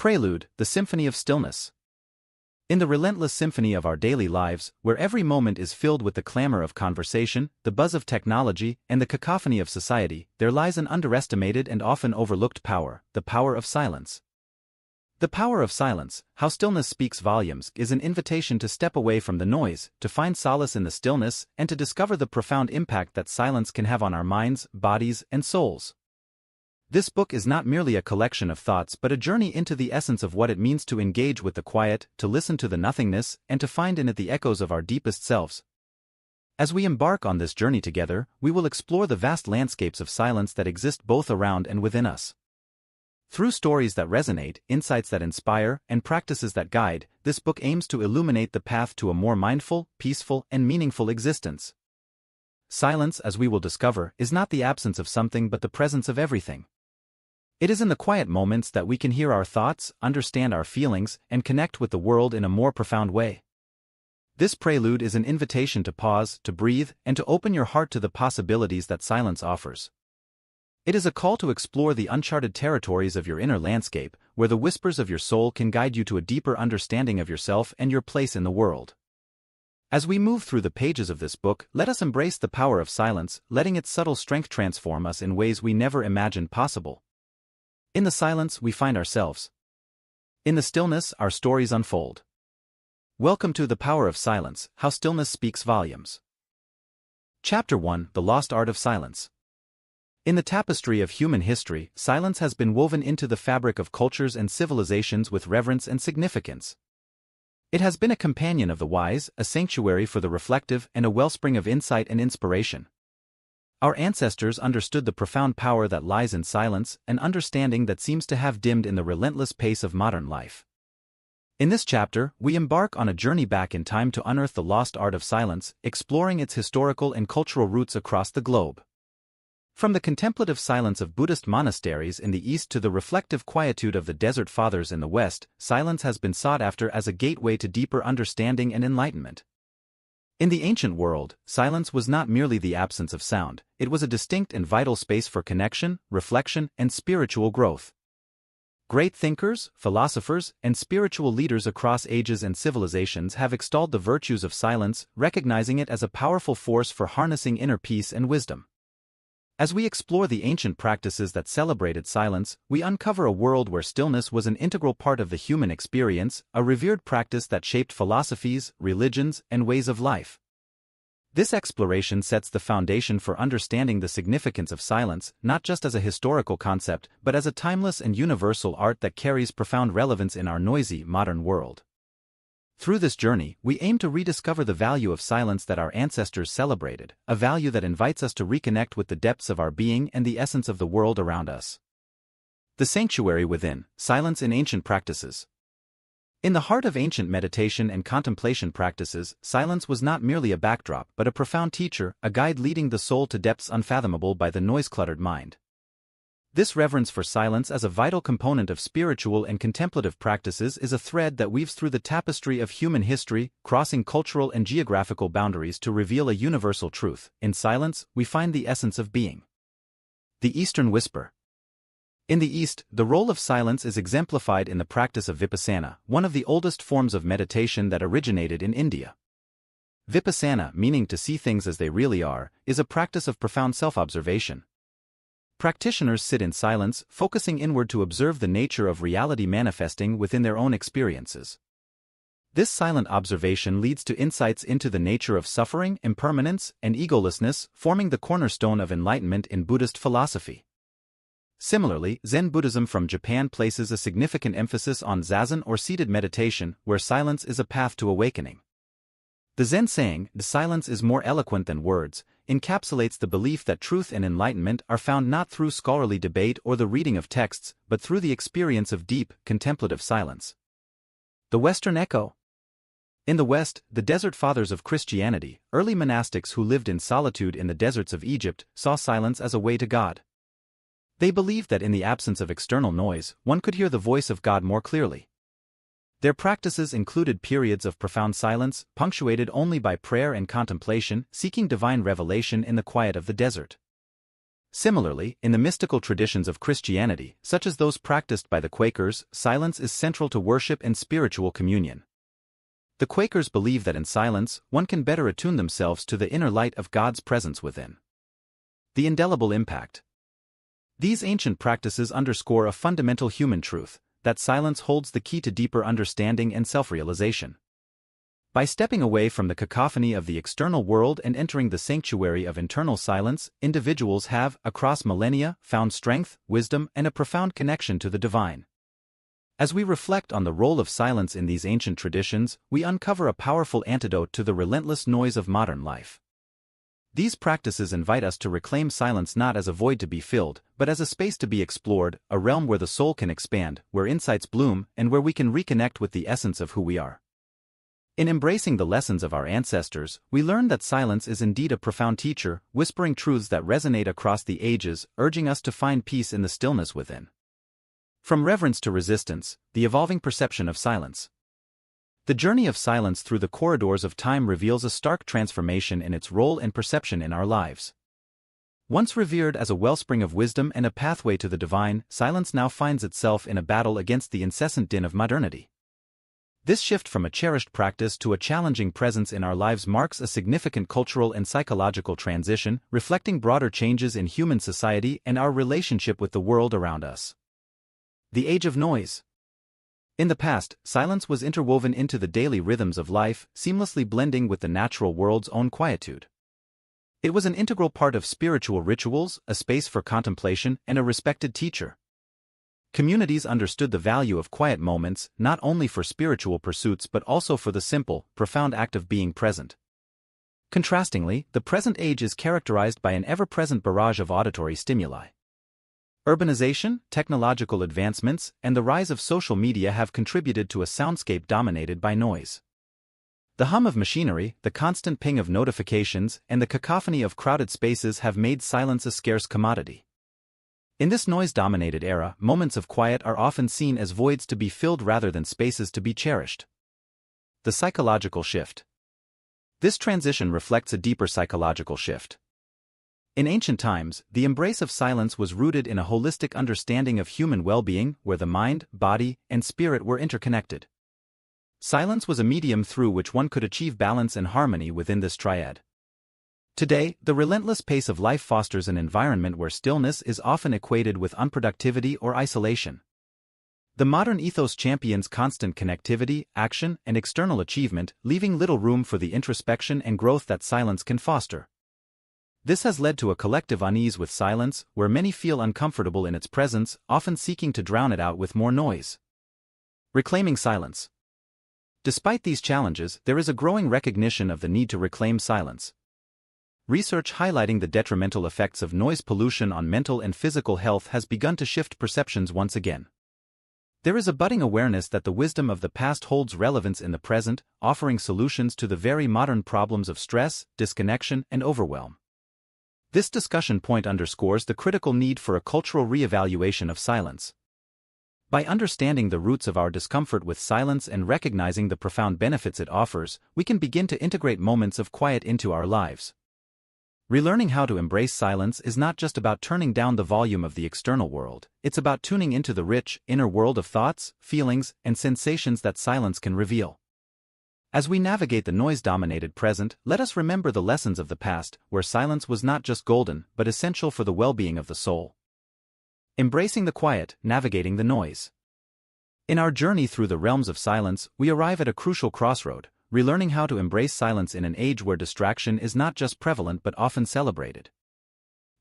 Prelude, the Symphony of Stillness. In the relentless symphony of our daily lives, where every moment is filled with the clamor of conversation, the buzz of technology, and the cacophony of society, there lies an underestimated and often overlooked power, the power of silence. The power of silence, how stillness speaks volumes, is an invitation to step away from the noise, to find solace in the stillness, and to discover the profound impact that silence can have on our minds, bodies, and souls. This book is not merely a collection of thoughts but a journey into the essence of what it means to engage with the quiet, to listen to the nothingness, and to find in it the echoes of our deepest selves. As we embark on this journey together, we will explore the vast landscapes of silence that exist both around and within us. Through stories that resonate, insights that inspire, and practices that guide, this book aims to illuminate the path to a more mindful, peaceful, and meaningful existence. Silence, as we will discover, is not the absence of something but the presence of everything. It is in the quiet moments that we can hear our thoughts, understand our feelings, and connect with the world in a more profound way. This prelude is an invitation to pause, to breathe, and to open your heart to the possibilities that silence offers. It is a call to explore the uncharted territories of your inner landscape, where the whispers of your soul can guide you to a deeper understanding of yourself and your place in the world. As we move through the pages of this book, let us embrace the power of silence, letting its subtle strength transform us in ways we never imagined possible. In the silence, we find ourselves. In the stillness, our stories unfold. Welcome to The Power of Silence, How Stillness Speaks Volumes. Chapter 1, The Lost Art of Silence. In the tapestry of human history, silence has been woven into the fabric of cultures and civilizations with reverence and significance. It has been a companion of the wise, a sanctuary for the reflective, and a wellspring of insight and inspiration. Our ancestors understood the profound power that lies in silence, an understanding that seems to have dimmed in the relentless pace of modern life. In this chapter, we embark on a journey back in time to unearth the lost art of silence, exploring its historical and cultural roots across the globe. From the contemplative silence of Buddhist monasteries in the East to the reflective quietude of the Desert Fathers in the West, silence has been sought after as a gateway to deeper understanding and enlightenment. In the ancient world, silence was not merely the absence of sound, it was a distinct and vital space for connection, reflection, and spiritual growth. Great thinkers, philosophers, and spiritual leaders across ages and civilizations have extolled the virtues of silence, recognizing it as a powerful force for harnessing inner peace and wisdom. As we explore the ancient practices that celebrated silence, we uncover a world where stillness was an integral part of the human experience, a revered practice that shaped philosophies, religions, and ways of life. This exploration sets the foundation for understanding the significance of silence, not just as a historical concept, but as a timeless and universal art that carries profound relevance in our noisy, modern world. Through this journey, we aim to rediscover the value of silence that our ancestors celebrated, a value that invites us to reconnect with the depths of our being and the essence of the world around us. The sanctuary within, silence in ancient practices. In the heart of ancient meditation and contemplation practices, silence was not merely a backdrop but a profound teacher, a guide leading the soul to depths unfathomable by the noise-cluttered mind. This reverence for silence as a vital component of spiritual and contemplative practices is a thread that weaves through the tapestry of human history, crossing cultural and geographical boundaries to reveal a universal truth. In silence, we find the essence of being. The Eastern Whisper. In the East, the role of silence is exemplified in the practice of vipassana, one of the oldest forms of meditation that originated in India. Vipassana, meaning to see things as they really are, is a practice of profound self-observation. Practitioners sit in silence, focusing inward to observe the nature of reality manifesting within their own experiences. This silent observation leads to insights into the nature of suffering, impermanence, and egolessness, forming the cornerstone of enlightenment in Buddhist philosophy. Similarly, Zen Buddhism from Japan places a significant emphasis on zazen or seated meditation, where silence is a path to awakening. The Zen saying, "The silence is more eloquent than words," encapsulates the belief that truth and enlightenment are found not through scholarly debate or the reading of texts, but through the experience of deep, contemplative silence. The Western Echo. In the West, the Desert Fathers of Christianity, early monastics who lived in solitude in the deserts of Egypt, saw silence as a way to God. They believed that in the absence of external noise, one could hear the voice of God more clearly. Their practices included periods of profound silence, punctuated only by prayer and contemplation, seeking divine revelation in the quiet of the desert. Similarly, in the mystical traditions of Christianity, such as those practiced by the Quakers, silence is central to worship and spiritual communion. The Quakers believe that in silence, one can better attune themselves to the inner light of God's presence within. The indelible impact. These ancient practices underscore a fundamental human truth, that silence holds the key to deeper understanding and self-realization. By stepping away from the cacophony of the external world and entering the sanctuary of internal silence, individuals have, across millennia, found strength, wisdom, and a profound connection to the divine. As we reflect on the role of silence in these ancient traditions, we uncover a powerful antidote to the relentless noise of modern life. These practices invite us to reclaim silence not as a void to be filled, but as a space to be explored, a realm where the soul can expand, where insights bloom, and where we can reconnect with the essence of who we are. In embracing the lessons of our ancestors, we learn that silence is indeed a profound teacher, whispering truths that resonate across the ages, urging us to find peace in the stillness within. From reverence to resistance, the evolving perception of silence. The journey of silence through the corridors of time reveals a stark transformation in its role and perception in our lives. Once revered as a wellspring of wisdom and a pathway to the divine, silence now finds itself in a battle against the incessant din of modernity. This shift from a cherished practice to a challenging presence in our lives marks a significant cultural and psychological transition, reflecting broader changes in human society and our relationship with the world around us. The age of noise. In the past, silence was interwoven into the daily rhythms of life, seamlessly blending with the natural world's own quietude. It was an integral part of spiritual rituals, a space for contemplation, and a respected teacher. Communities understood the value of quiet moments, not only for spiritual pursuits but also for the simple, profound act of being present. Contrastingly, the present age is characterized by an ever-present barrage of auditory stimuli. Urbanization, technological advancements, and the rise of social media have contributed to a soundscape dominated by noise. The hum of machinery, the constant ping of notifications, and the cacophony of crowded spaces have made silence a scarce commodity. In this noise-dominated era, moments of quiet are often seen as voids to be filled rather than spaces to be cherished. The psychological shift. This transition reflects a deeper psychological shift. In ancient times, the embrace of silence was rooted in a holistic understanding of human well-being, where the mind, body, and spirit were interconnected. Silence was a medium through which one could achieve balance and harmony within this triad. Today, the relentless pace of life fosters an environment where stillness is often equated with unproductivity or isolation. The modern ethos champions constant connectivity, action, and external achievement, leaving little room for the introspection and growth that silence can foster. This has led to a collective unease with silence, where many feel uncomfortable in its presence, often seeking to drown it out with more noise. Reclaiming silence. Despite these challenges, there is a growing recognition of the need to reclaim silence. Research highlighting the detrimental effects of noise pollution on mental and physical health has begun to shift perceptions once again. There is a budding awareness that the wisdom of the past holds relevance in the present, offering solutions to the very modern problems of stress, disconnection, and overwhelm. This discussion point underscores the critical need for a cultural re-evaluation of silence. By understanding the roots of our discomfort with silence and recognizing the profound benefits it offers, we can begin to integrate moments of quiet into our lives. Relearning how to embrace silence is not just about turning down the volume of the external world, it's about tuning into the rich, inner world of thoughts, feelings, and sensations that silence can reveal. As we navigate the noise-dominated present, let us remember the lessons of the past, where silence was not just golden, but essential for the well-being of the soul. Embracing the quiet, navigating the noise. In our journey through the realms of silence, we arrive at a crucial crossroad, relearning how to embrace silence in an age where distraction is not just prevalent but often celebrated.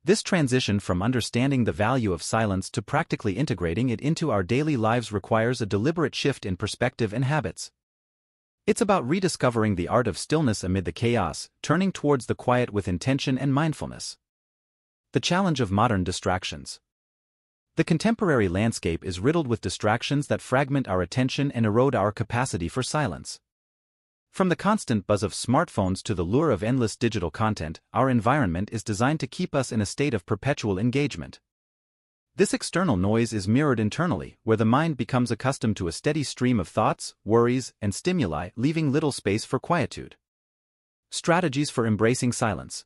This transition from understanding the value of silence to practically integrating it into our daily lives requires a deliberate shift in perspective and habits. It's about rediscovering the art of stillness amid the chaos, turning towards the quiet with intention and mindfulness. The challenge of modern distractions. The contemporary landscape is riddled with distractions that fragment our attention and erode our capacity for silence. From the constant buzz of smartphones to the lure of endless digital content, our environment is designed to keep us in a state of perpetual engagement. This external noise is mirrored internally, where the mind becomes accustomed to a steady stream of thoughts, worries, and stimuli, leaving little space for quietude. Strategies for embracing silence.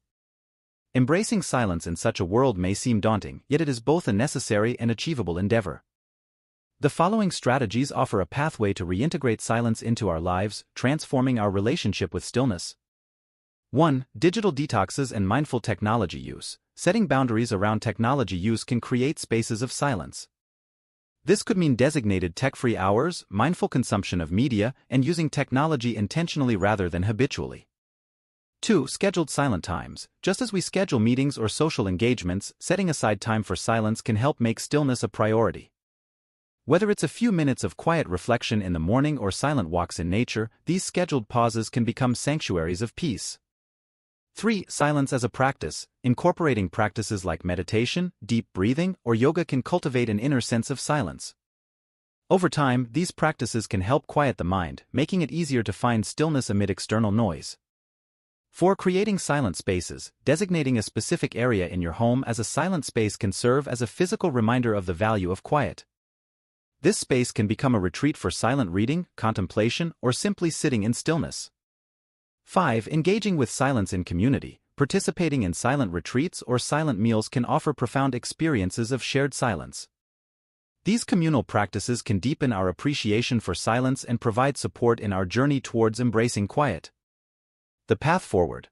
Embracing silence in such a world may seem daunting, yet it is both a necessary and achievable endeavor. The following strategies offer a pathway to reintegrate silence into our lives, transforming our relationship with stillness. 1. Digital detoxes and mindful technology use. Setting boundaries around technology use can create spaces of silence. This could mean designated tech-free hours, mindful consumption of media, and using technology intentionally rather than habitually. 2. Scheduled silent times. Just as we schedule meetings or social engagements, setting aside time for silence can help make stillness a priority. Whether it's a few minutes of quiet reflection in the morning or silent walks in nature, these scheduled pauses can become sanctuaries of peace. 3. Silence as a practice. Incorporating practices like meditation, deep breathing, or yoga can cultivate an inner sense of silence. Over time, these practices can help quiet the mind, making it easier to find stillness amid external noise. 4. Creating silent spaces. Designating a specific area in your home as a silent space can serve as a physical reminder of the value of quiet. This space can become a retreat for silent reading, contemplation, or simply sitting in stillness. 5. Engaging with silence in community. Participating in silent retreats or silent meals can offer profound experiences of shared silence. These communal practices can deepen our appreciation for silence and provide support in our journey towards embracing quiet. The path forward.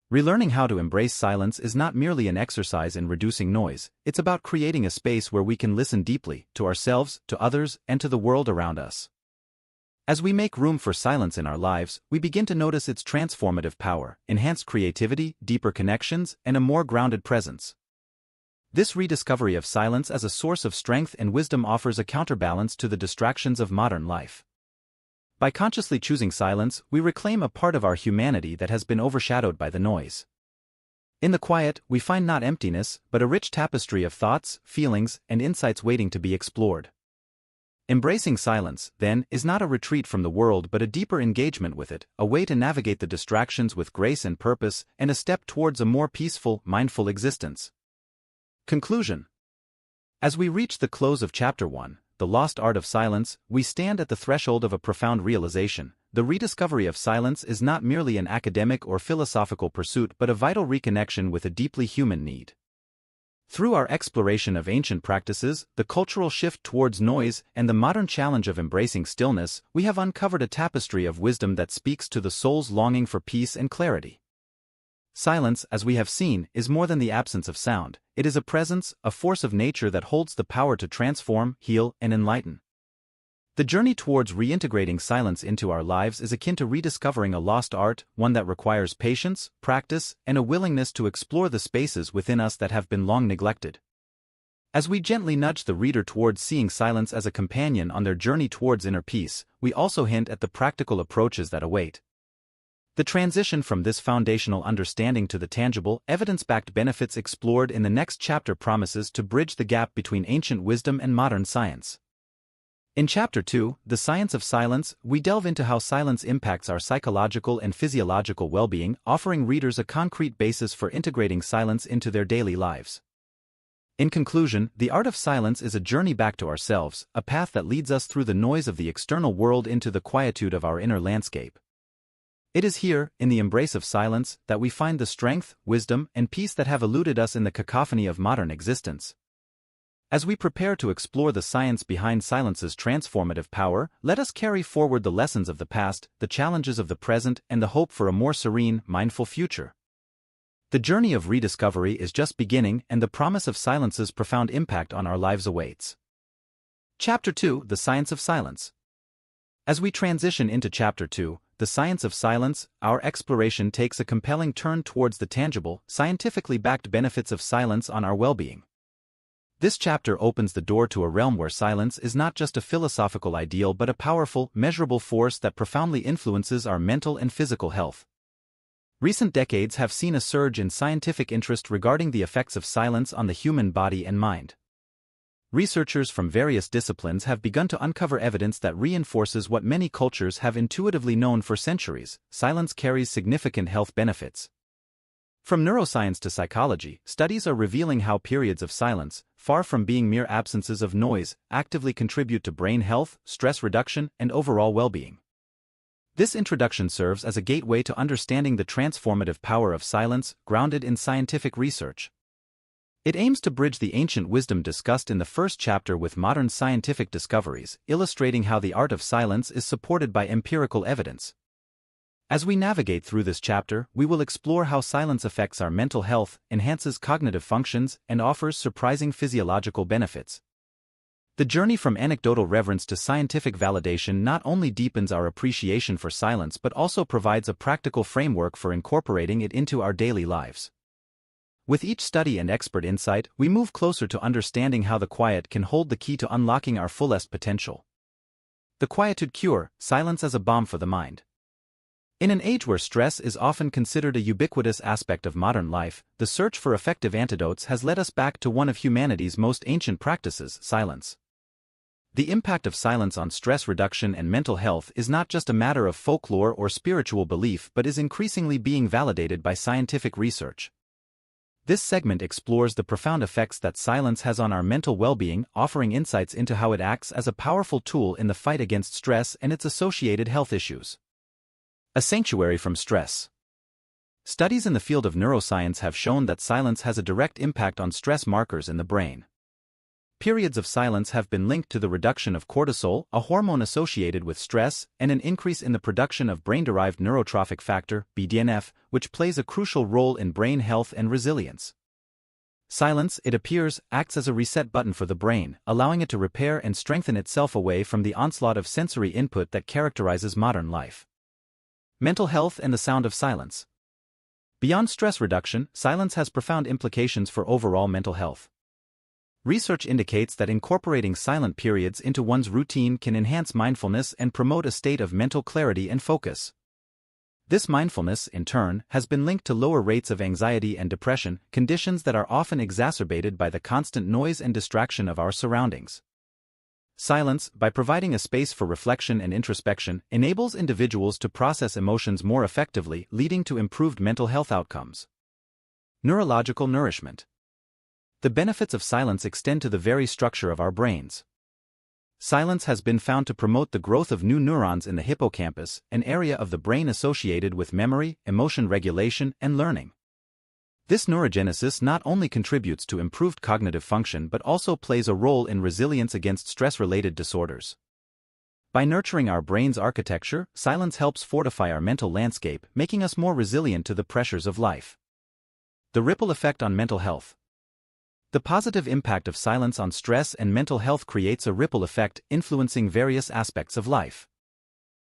Relearning how to embrace silence is not merely an exercise in reducing noise, it's about creating a space where we can listen deeply, to ourselves, to others, and to the world around us. As we make room for silence in our lives, we begin to notice its transformative power, enhanced creativity, deeper connections, and a more grounded presence. This rediscovery of silence as a source of strength and wisdom offers a counterbalance to the distractions of modern life. By consciously choosing silence, we reclaim a part of our humanity that has been overshadowed by the noise. In the quiet, we find not emptiness, but a rich tapestry of thoughts, feelings, and insights waiting to be explored. Embracing silence, then, is not a retreat from the world but a deeper engagement with it, a way to navigate the distractions with grace and purpose, and a step towards a more peaceful, mindful existence. Conclusion. As we reach the close of Chapter 1, The Lost Art of Silence, we stand at the threshold of a profound realization. The rediscovery of silence is not merely an academic or philosophical pursuit but a vital reconnection with a deeply human need. Through our exploration of ancient practices, the cultural shift towards noise, and the modern challenge of embracing stillness, we have uncovered a tapestry of wisdom that speaks to the soul's longing for peace and clarity. Silence, as we have seen, is more than the absence of sound. It is a presence, a force of nature that holds the power to transform, heal, and enlighten. The journey towards reintegrating silence into our lives is akin to rediscovering a lost art, one that requires patience, practice, and a willingness to explore the spaces within us that have been long neglected. As we gently nudge the reader towards seeing silence as a companion on their journey towards inner peace, we also hint at the practical approaches that await. The transition from this foundational understanding to the tangible, evidence-backed benefits explored in the next chapter promises to bridge the gap between ancient wisdom and modern science. In Chapter 2, The Science of Silence, we delve into how silence impacts our psychological and physiological well-being, offering readers a concrete basis for integrating silence into their daily lives. In conclusion, the art of silence is a journey back to ourselves, a path that leads us through the noise of the external world into the quietude of our inner landscape. It is here, in the embrace of silence, that we find the strength, wisdom, and peace that have eluded us in the cacophony of modern existence. As we prepare to explore the science behind silence's transformative power, let us carry forward the lessons of the past, the challenges of the present, and the hope for a more serene, mindful future. The journey of rediscovery is just beginning, and the promise of silence's profound impact on our lives awaits. Chapter 2, The Science of Silence. As we transition into Chapter 2, The Science of Silence, our exploration takes a compelling turn towards the tangible, scientifically backed benefits of silence on our well-being. This chapter opens the door to a realm where silence is not just a philosophical ideal but a powerful, measurable force that profoundly influences our mental and physical health. Recent decades have seen a surge in scientific interest regarding the effects of silence on the human body and mind. Researchers from various disciplines have begun to uncover evidence that reinforces what many cultures have intuitively known for centuries: silence carries significant health benefits. From neuroscience to psychology, studies are revealing how periods of silence, far from being mere absences of noise, actively contribute to brain health, stress reduction, and overall well-being. This introduction serves as a gateway to understanding the transformative power of silence, grounded in scientific research. It aims to bridge the ancient wisdom discussed in the first chapter with modern scientific discoveries, illustrating how the art of silence is supported by empirical evidence. As we navigate through this chapter, we will explore how silence affects our mental health, enhances cognitive functions, and offers surprising physiological benefits. The journey from anecdotal reverence to scientific validation not only deepens our appreciation for silence but also provides a practical framework for incorporating it into our daily lives. With each study and expert insight, we move closer to understanding how the quiet can hold the key to unlocking our fullest potential. The Quietude Cure: Silence as a Balm for the Mind. In an age where stress is often considered a ubiquitous aspect of modern life, the search for effective antidotes has led us back to one of humanity's most ancient practices: silence. The impact of silence on stress reduction and mental health is not just a matter of folklore or spiritual belief but is increasingly being validated by scientific research. This segment explores the profound effects that silence has on our mental well-being, offering insights into how it acts as a powerful tool in the fight against stress and its associated health issues. A sanctuary from stress. Studies in the field of neuroscience have shown that silence has a direct impact on stress markers in the brain. Periods of silence have been linked to the reduction of cortisol, a hormone associated with stress, and an increase in the production of brain-derived neurotrophic factor, BDNF, which plays a crucial role in brain health and resilience. Silence, it appears, acts as a reset button for the brain, allowing it to repair and strengthen itself away from the onslaught of sensory input that characterizes modern life. Mental health and the sound of silence. Beyond stress reduction, silence has profound implications for overall mental health. Research indicates that incorporating silent periods into one's routine can enhance mindfulness and promote a state of mental clarity and focus. This mindfulness, in turn, has been linked to lower rates of anxiety and depression, conditions that are often exacerbated by the constant noise and distraction of our surroundings. Silence, by providing a space for reflection and introspection, enables individuals to process emotions more effectively, leading to improved mental health outcomes. Neurological nourishment. The benefits of silence extend to the very structure of our brains. Silence has been found to promote the growth of new neurons in the hippocampus, an area of the brain associated with memory, emotion regulation, and learning. This neurogenesis not only contributes to improved cognitive function but also plays a role in resilience against stress-related disorders. By nurturing our brain's architecture, silence helps fortify our mental landscape, making us more resilient to the pressures of life. The ripple effect on mental health. The positive impact of silence on stress and mental health creates a ripple effect, influencing various aspects of life.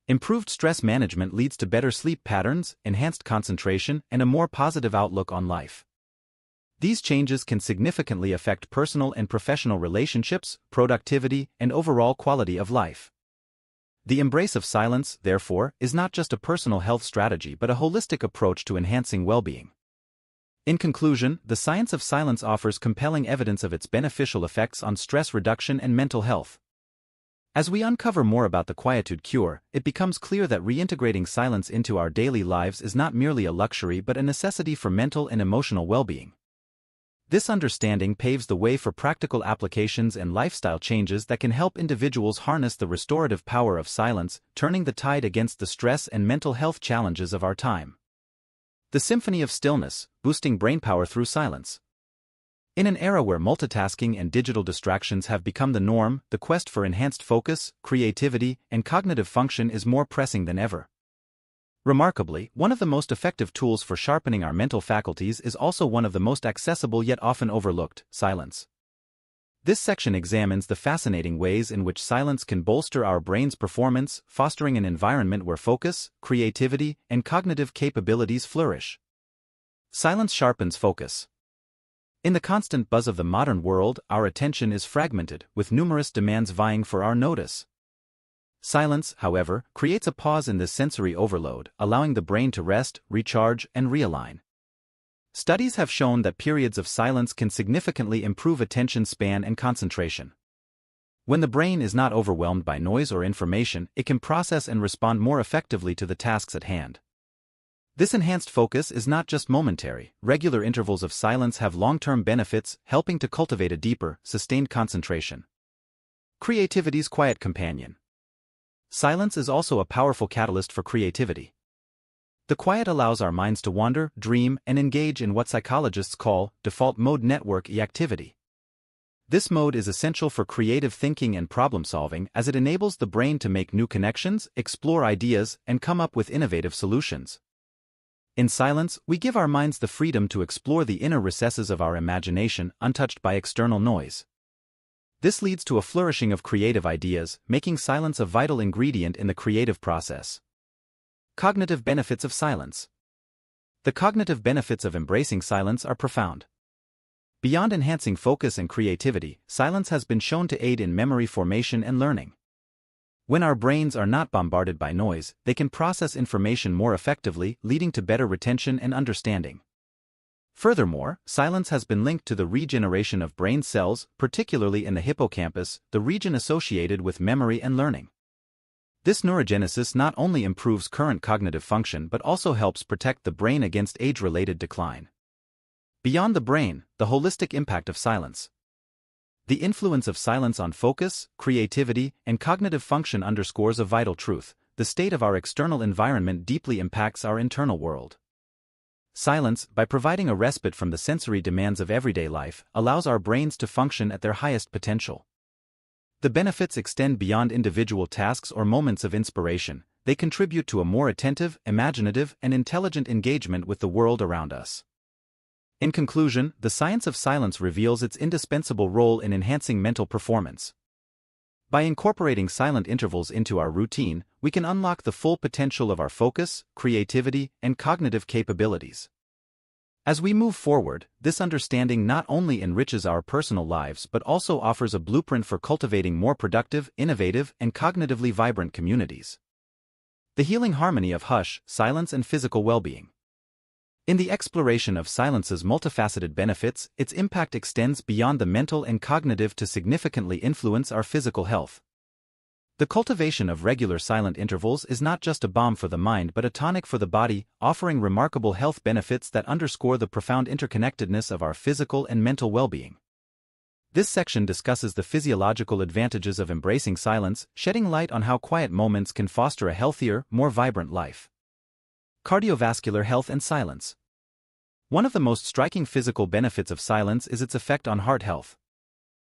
Improved stress management leads to better sleep patterns, enhanced concentration, and a more positive outlook on life. These changes can significantly affect personal and professional relationships, productivity, and overall quality of life. The embrace of silence, therefore, is not just a personal health strategy but a holistic approach to enhancing well-being. In conclusion, the science of silence offers compelling evidence of its beneficial effects on stress reduction and mental health. As we uncover more about the Quietude Cure, it becomes clear that reintegrating silence into our daily lives is not merely a luxury but a necessity for mental and emotional well-being. This understanding paves the way for practical applications and lifestyle changes that can help individuals harness the restorative power of silence, turning the tide against the stress and mental health challenges of our time. The Symphony of Stillness, boosting brainpower through silence. In an era where multitasking and digital distractions have become the norm, the quest for enhanced focus, creativity, and cognitive function is more pressing than ever. Remarkably, one of the most effective tools for sharpening our mental faculties is also one of the most accessible yet often overlooked: silence. This section examines the fascinating ways in which silence can bolster our brain's performance, fostering an environment where focus, creativity, and cognitive capabilities flourish. Silence sharpens focus. In the constant buzz of the modern world, our attention is fragmented, with numerous demands vying for our notice. Silence, however, creates a pause in this sensory overload, allowing the brain to rest, recharge, and realign. Studies have shown that periods of silence can significantly improve attention span and concentration. When the brain is not overwhelmed by noise or information, it can process and respond more effectively to the tasks at hand. This enhanced focus is not just momentary. Regular intervals of silence have long-term benefits, helping to cultivate a deeper, sustained concentration. Creativity's quiet companion. Silence is also a powerful catalyst for creativity. The quiet allows our minds to wander, dream, and engage in what psychologists call default mode network activity. This mode is essential for creative thinking and problem-solving as it enables the brain to make new connections, explore ideas, and come up with innovative solutions. In silence, we give our minds the freedom to explore the inner recesses of our imagination, untouched by external noise. This leads to a flourishing of creative ideas, making silence a vital ingredient in the creative process. Cognitive benefits of silence. The cognitive benefits of embracing silence are profound. Beyond enhancing focus and creativity, silence has been shown to aid in memory formation and learning. When our brains are not bombarded by noise, they can process information more effectively, leading to better retention and understanding. Furthermore, silence has been linked to the regeneration of brain cells, particularly in the hippocampus, the region associated with memory and learning. This neurogenesis not only improves current cognitive function but also helps protect the brain against age-related decline. Beyond the brain, the holistic impact of silence. The influence of silence on focus, creativity, and cognitive function underscores a vital truth: the state of our external environment deeply impacts our internal world. Silence, by providing a respite from the sensory demands of everyday life, allows our brains to function at their highest potential. The benefits extend beyond individual tasks or moments of inspiration. They contribute to a more attentive, imaginative, and intelligent engagement with the world around us. In conclusion, the science of silence reveals its indispensable role in enhancing mental performance. By incorporating silent intervals into our routine, we can unlock the full potential of our focus, creativity, and cognitive capabilities. As we move forward, this understanding not only enriches our personal lives but also offers a blueprint for cultivating more productive, innovative, and cognitively vibrant communities. The healing harmony of hush, silence, and physical well-being. In the exploration of silence's multifaceted benefits, its impact extends beyond the mental and cognitive to significantly influence our physical health. The cultivation of regular silent intervals is not just a balm for the mind but a tonic for the body, offering remarkable health benefits that underscore the profound interconnectedness of our physical and mental well-being. This section discusses the physiological advantages of embracing silence, shedding light on how quiet moments can foster a healthier, more vibrant life. Cardiovascular health and silence. One of the most striking physical benefits of silence is its effect on heart health.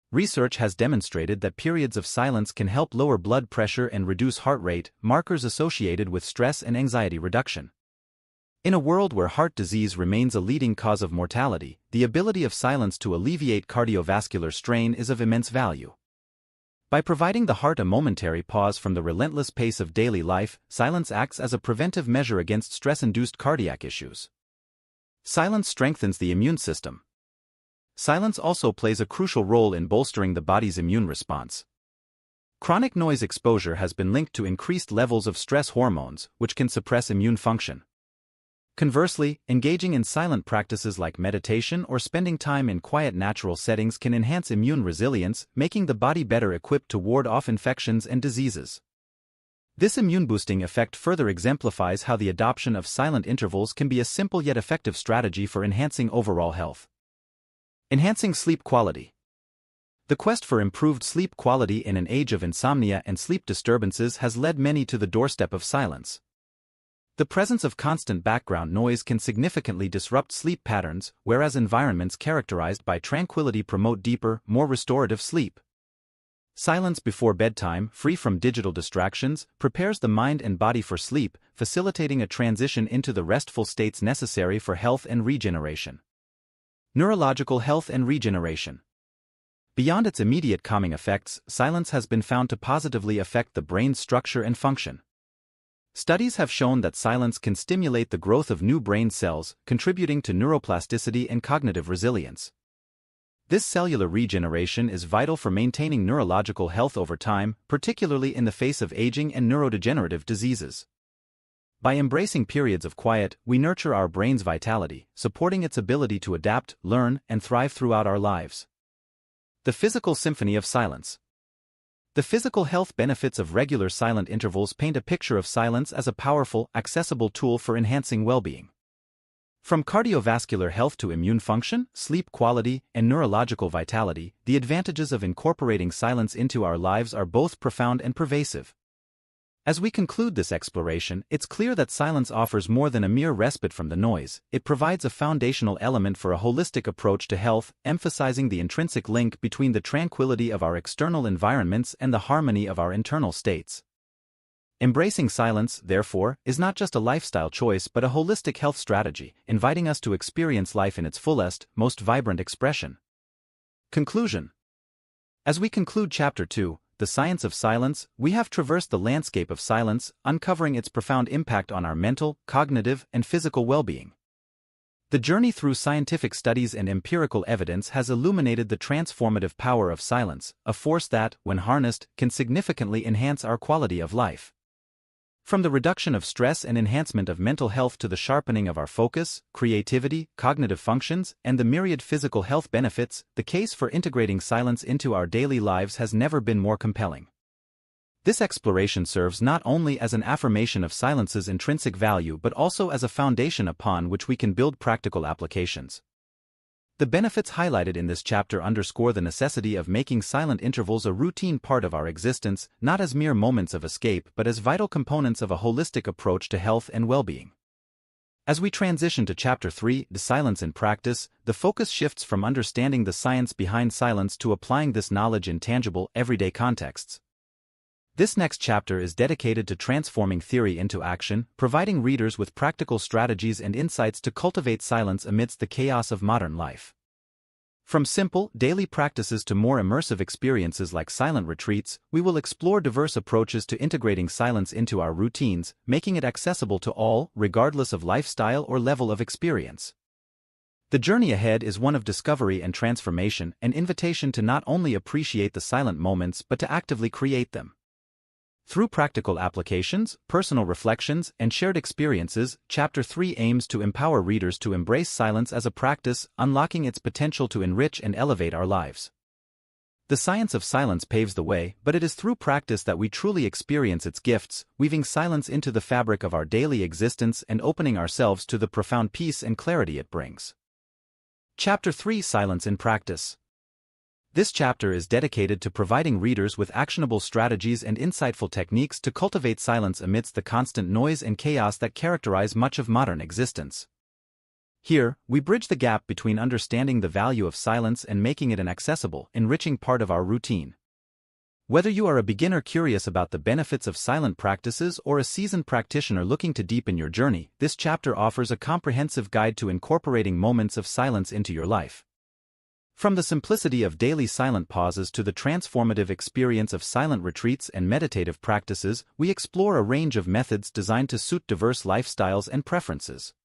Research has demonstrated that periods of silence can help lower blood pressure and reduce heart rate, markers associated with stress and anxiety reduction. In a world where heart disease remains a leading cause of mortality, the ability of silence to alleviate cardiovascular strain is of immense value. By providing the heart a momentary pause from the relentless pace of daily life, silence acts as a preventive measure against stress-induced cardiac issues. Silence strengthens the immune system. Silence also plays a crucial role in bolstering the body's immune response. Chronic noise exposure has been linked to increased levels of stress hormones, which can suppress immune function. Conversely, engaging in silent practices like meditation or spending time in quiet natural settings can enhance immune resilience, making the body better equipped to ward off infections and diseases. This immune-boosting effect further exemplifies how the adoption of silent intervals can be a simple yet effective strategy for enhancing overall health. Enhancing sleep quality. The quest for improved sleep quality in an age of insomnia and sleep disturbances has led many to the doorstep of silence. The presence of constant background noise can significantly disrupt sleep patterns, whereas environments characterized by tranquility promote deeper, more restorative sleep. Silence before bedtime, free from digital distractions, prepares the mind and body for sleep, facilitating a transition into the restful states necessary for health and regeneration. Neurological health and regeneration. Beyond its immediate calming effects, silence has been found to positively affect the brain's structure and function. Studies have shown that silence can stimulate the growth of new brain cells, contributing to neuroplasticity and cognitive resilience. This cellular regeneration is vital for maintaining neurological health over time, particularly in the face of aging and neurodegenerative diseases. By embracing periods of quiet, we nurture our brain's vitality, supporting its ability to adapt, learn, and thrive throughout our lives. The physical symphony of silence. The physical health benefits of regular silent intervals paint a picture of silence as a powerful, accessible tool for enhancing well-being. From cardiovascular health to immune function, sleep quality, and neurological vitality, the advantages of incorporating silence into our lives are both profound and pervasive. As we conclude this exploration, it's clear that silence offers more than a mere respite from the noise. It provides a foundational element for a holistic approach to health, emphasizing the intrinsic link between the tranquility of our external environments and the harmony of our internal states. Embracing silence, therefore, is not just a lifestyle choice but a holistic health strategy, inviting us to experience life in its fullest, most vibrant expression. Conclusion. As we conclude Chapter 2, The Science of Silence, we have traversed the landscape of silence, uncovering its profound impact on our mental, cognitive, and physical well-being. The journey through scientific studies and empirical evidence has illuminated the transformative power of silence, a force that, when harnessed, can significantly enhance our quality of life. From the reduction of stress and enhancement of mental health to the sharpening of our focus, creativity, cognitive functions, and the myriad physical health benefits, the case for integrating silence into our daily lives has never been more compelling. This exploration serves not only as an affirmation of silence's intrinsic value but also as a foundation upon which we can build practical applications. The benefits highlighted in this chapter underscore the necessity of making silent intervals a routine part of our existence, not as mere moments of escape but as vital components of a holistic approach to health and well-being. As we transition to Chapter 3, The Silence in Practice, the focus shifts from understanding the science behind silence to applying this knowledge in tangible, everyday contexts. This next chapter is dedicated to transforming theory into action, providing readers with practical strategies and insights to cultivate silence amidst the chaos of modern life. From simple, daily practices to more immersive experiences like silent retreats, we will explore diverse approaches to integrating silence into our routines, making it accessible to all, regardless of lifestyle or level of experience. The journey ahead is one of discovery and transformation, an invitation to not only appreciate the silent moments but to actively create them. Through practical applications, personal reflections, and shared experiences, Chapter 3 aims to empower readers to embrace silence as a practice, unlocking its potential to enrich and elevate our lives. The science of silence paves the way, but it is through practice that we truly experience its gifts, weaving silence into the fabric of our daily existence and opening ourselves to the profound peace and clarity it brings. Chapter 3: Silence in Practice. This chapter is dedicated to providing readers with actionable strategies and insightful techniques to cultivate silence amidst the constant noise and chaos that characterize much of modern existence. Here, we bridge the gap between understanding the value of silence and making it an accessible, enriching part of our routine. Whether you are a beginner curious about the benefits of silent practices or a seasoned practitioner looking to deepen your journey, this chapter offers a comprehensive guide to incorporating moments of silence into your life. From the simplicity of daily silent pauses to the transformative experience of silent retreats and meditative practices, we explore a range of methods designed to suit diverse lifestyles and preferences.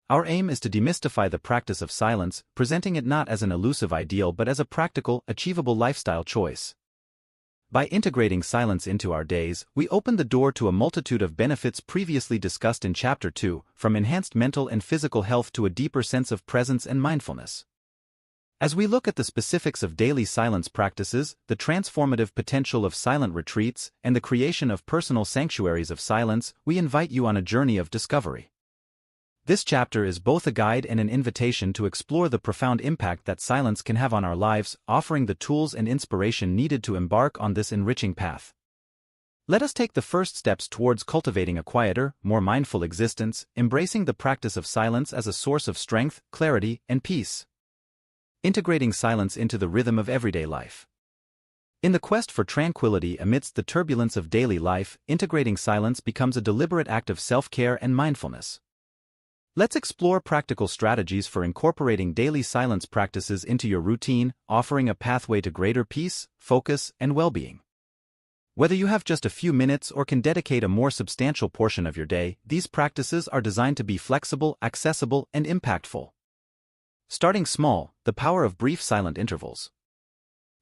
Our aim is to demystify the practice of silence, presenting it not as an elusive ideal but as a practical, achievable lifestyle choice. By integrating silence into our days, we open the door to a multitude of benefits previously discussed in Chapter 2, from enhanced mental and physical health to a deeper sense of presence and mindfulness. As we look at the specifics of daily silence practices, the transformative potential of silent retreats, and the creation of personal sanctuaries of silence, we invite you on a journey of discovery. This chapter is both a guide and an invitation to explore the profound impact that silence can have on our lives, offering the tools and inspiration needed to embark on this enriching path. Let us take the first steps towards cultivating a quieter, more mindful existence, embracing the practice of silence as a source of strength, clarity, and peace. Integrating silence into the rhythm of everyday life. In the quest for tranquility amidst the turbulence of daily life, integrating silence becomes a deliberate act of self-care and mindfulness. Let's explore practical strategies for incorporating daily silence practices into your routine, offering a pathway to greater peace, focus, and well-being. Whether you have just a few minutes or can dedicate a more substantial portion of your day, these practices are designed to be flexible, accessible, and impactful. Starting small, the power of brief silent intervals.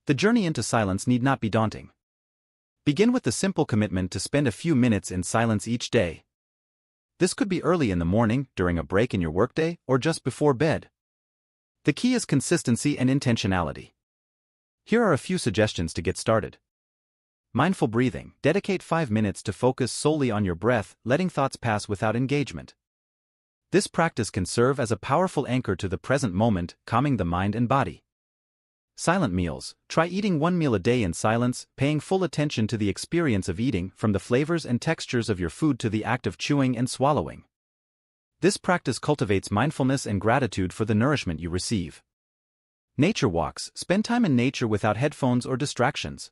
The journey into silence need not be daunting. Begin with the simple commitment to spend a few minutes in silence each day. This could be early in the morning, during a break in your workday, or just before bed. The key is consistency and intentionality. Here are a few suggestions to get started. Mindful breathing. Dedicate 5 minutes to focus solely on your breath, letting thoughts pass without engagement. This practice can serve as a powerful anchor to the present moment, calming the mind and body. Silent meals. Try eating one meal a day in silence, paying full attention to the experience of eating, from the flavors and textures of your food to the act of chewing and swallowing. This practice cultivates mindfulness and gratitude for the nourishment you receive. Nature walks. Spend time in nature without headphones or distractions.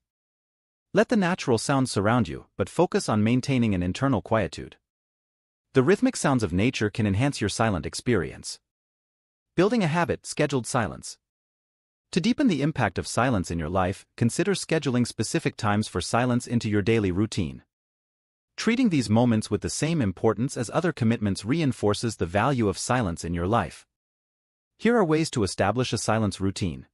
Let the natural sounds surround you, but focus on maintaining an internal quietude. The rhythmic sounds of nature can enhance your silent experience. Building a habit. Scheduled silence. To deepen the impact of silence in your life, consider scheduling specific times for silence into your daily routine. Treating these moments with the same importance as other commitments reinforces the value of silence in your life. Here are ways to establish a silence routine.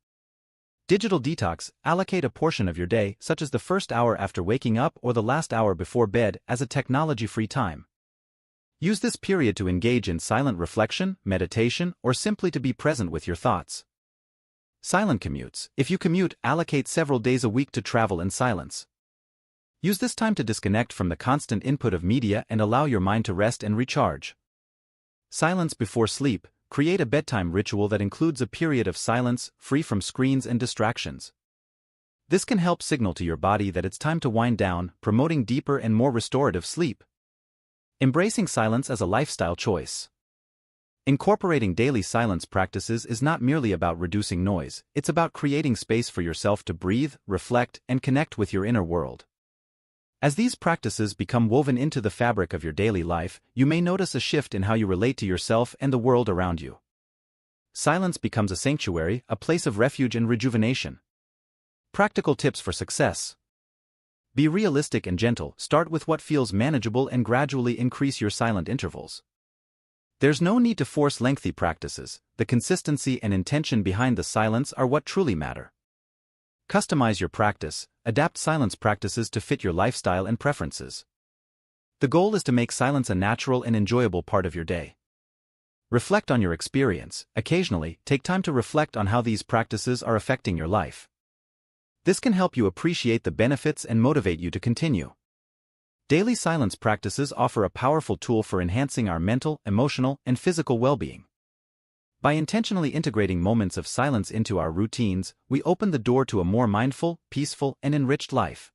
Digital detox. Allocate a portion of your day, such as the first hour after waking up or the last hour before bed, as a technology-free time. Use this period to engage in silent reflection, meditation, or simply to be present with your thoughts. Silent commutes. If you commute, allocate several days a week to travel in silence. Use this time to disconnect from the constant input of media and allow your mind to rest and recharge. Silence before sleep. Create a bedtime ritual that includes a period of silence, free from screens and distractions. This can help signal to your body that it's time to wind down, promoting deeper and more restorative sleep. Embracing silence as a lifestyle choice. Incorporating daily silence practices is not merely about reducing noise, it's about creating space for yourself to breathe, reflect, and connect with your inner world. As these practices become woven into the fabric of your daily life, you may notice a shift in how you relate to yourself and the world around you. Silence becomes a sanctuary, a place of refuge and rejuvenation. Practical tips for success. Be realistic and gentle. Start with what feels manageable and gradually increase your silent intervals. There's no need to force lengthy practices. The consistency and intention behind the silence are what truly matter. Customize your practice. Adapt silence practices to fit your lifestyle and preferences. The goal is to make silence a natural and enjoyable part of your day. Reflect on your experience. Occasionally, take time to reflect on how these practices are affecting your life. This can help you appreciate the benefits and motivate you to continue. Daily silence practices offer a powerful tool for enhancing our mental, emotional, and physical well-being. By intentionally integrating moments of silence into our routines, we open the door to a more mindful, peaceful, and enriched life.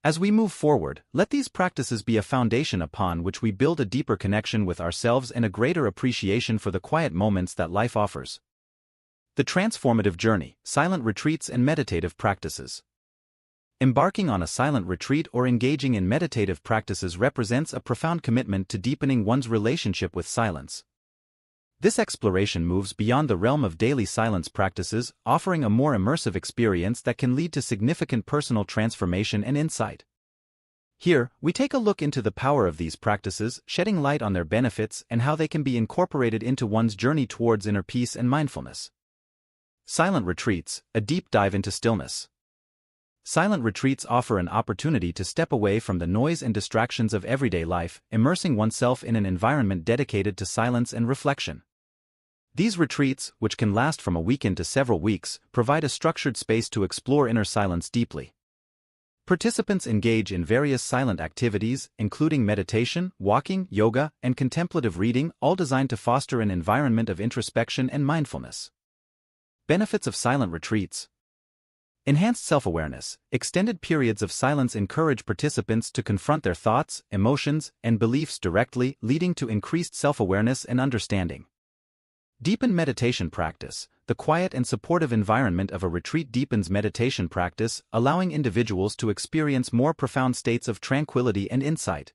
As we move forward, let these practices be a foundation upon which we build a deeper connection with ourselves and a greater appreciation for the quiet moments that life offers. The transformative journey, silent retreats and meditative practices. Embarking on a silent retreat or engaging in meditative practices represents a profound commitment to deepening one's relationship with silence. This exploration moves beyond the realm of daily silence practices, offering a more immersive experience that can lead to significant personal transformation and insight. Here, we take a look into the power of these practices, shedding light on their benefits and how they can be incorporated into one's journey towards inner peace and mindfulness. Silent retreats, a deep dive into stillness. Silent retreats offer an opportunity to step away from the noise and distractions of everyday life, immersing oneself in an environment dedicated to silence and reflection. These retreats, which can last from a weekend to several weeks, provide a structured space to explore inner silence deeply. Participants engage in various silent activities, including meditation, walking, yoga, and contemplative reading, all designed to foster an environment of introspection and mindfulness. Benefits of silent retreats. Enhanced self-awareness. Extended periods of silence encourage participants to confront their thoughts, emotions, and beliefs directly, leading to increased self-awareness and understanding. Deepen meditation practice. The quiet and supportive environment of a retreat deepens meditation practice, allowing individuals to experience more profound states of tranquility and insight.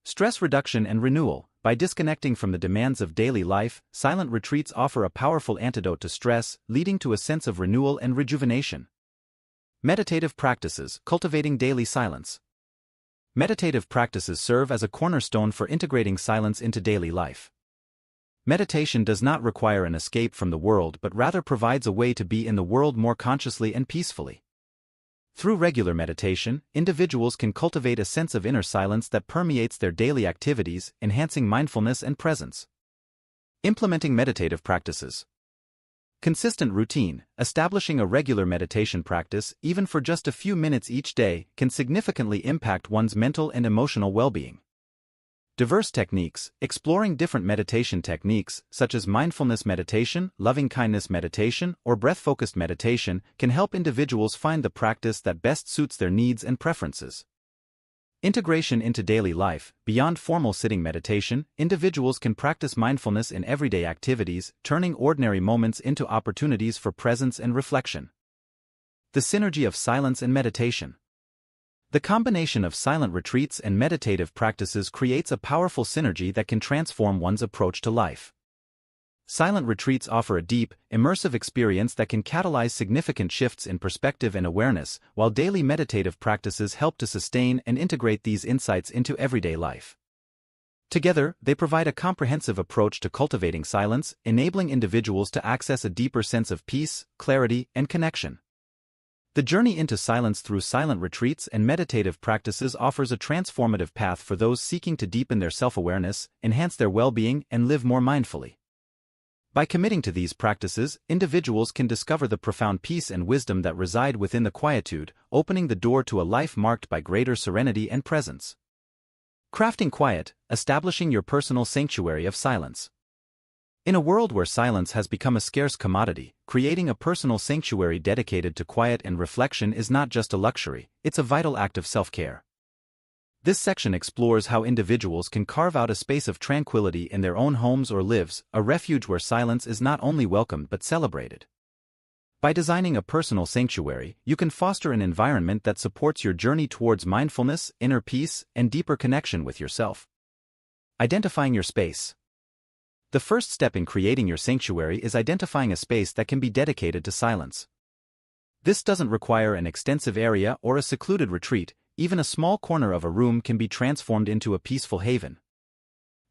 Stress reduction and renewal. By disconnecting from the demands of daily life, silent retreats offer a powerful antidote to stress, leading to a sense of renewal and rejuvenation. Meditative practices. Cultivating daily silence. Meditative practices serve as a cornerstone for integrating silence into daily life. Meditation does not require an escape from the world but rather provides a way to be in the world more consciously and peacefully. Through regular meditation, individuals can cultivate a sense of inner silence that permeates their daily activities, enhancing mindfulness and presence. Implementing meditative practices. Consistent routine. Establishing a regular meditation practice, even for just a few minutes each day, can significantly impact one's mental and emotional well-being. Diverse techniques. Exploring different meditation techniques, such as mindfulness meditation, loving-kindness meditation, or breath-focused meditation, can help individuals find the practice that best suits their needs and preferences. Integration into daily life. Beyond formal sitting meditation, individuals can practice mindfulness in everyday activities, turning ordinary moments into opportunities for presence and reflection. The synergy of silence and meditation. The combination of silent retreats and meditative practices creates a powerful synergy that can transform one's approach to life. Silent retreats offer a deep, immersive experience that can catalyze significant shifts in perspective and awareness, while daily meditative practices help to sustain and integrate these insights into everyday life. Together, they provide a comprehensive approach to cultivating silence, enabling individuals to access a deeper sense of peace, clarity, and connection. The journey into silence through silent retreats and meditative practices offers a transformative path for those seeking to deepen their self-awareness, enhance their well-being, and live more mindfully. By committing to these practices, individuals can discover the profound peace and wisdom that reside within the quietude, opening the door to a life marked by greater serenity and presence. Crafting quiet, establishing your personal sanctuary of silence. In a world where silence has become a scarce commodity, creating a personal sanctuary dedicated to quiet and reflection is not just a luxury, it's a vital act of self-care. This section explores how individuals can carve out a space of tranquility in their own homes or lives, a refuge where silence is not only welcomed but celebrated. By designing a personal sanctuary, you can foster an environment that supports your journey towards mindfulness, inner peace, and deeper connection with yourself. Identifying your space. The first step in creating your sanctuary is identifying a space that can be dedicated to silence. This doesn't require an extensive area or a secluded retreat. Even a small corner of a room can be transformed into a peaceful haven.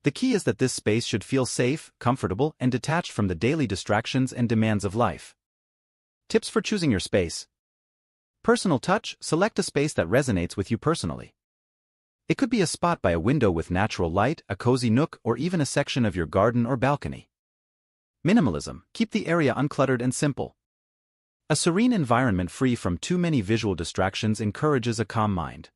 The key is that this space should feel safe, comfortable, and detached from the daily distractions and demands of life. Tips for choosing your space. Personal touch. Select a space that resonates with you personally. It could be a spot by a window with natural light, a cozy nook, or even a section of your garden or balcony. Minimalism. Keep the area uncluttered and simple. A serene environment free from too many visual distractions encourages a calm mind.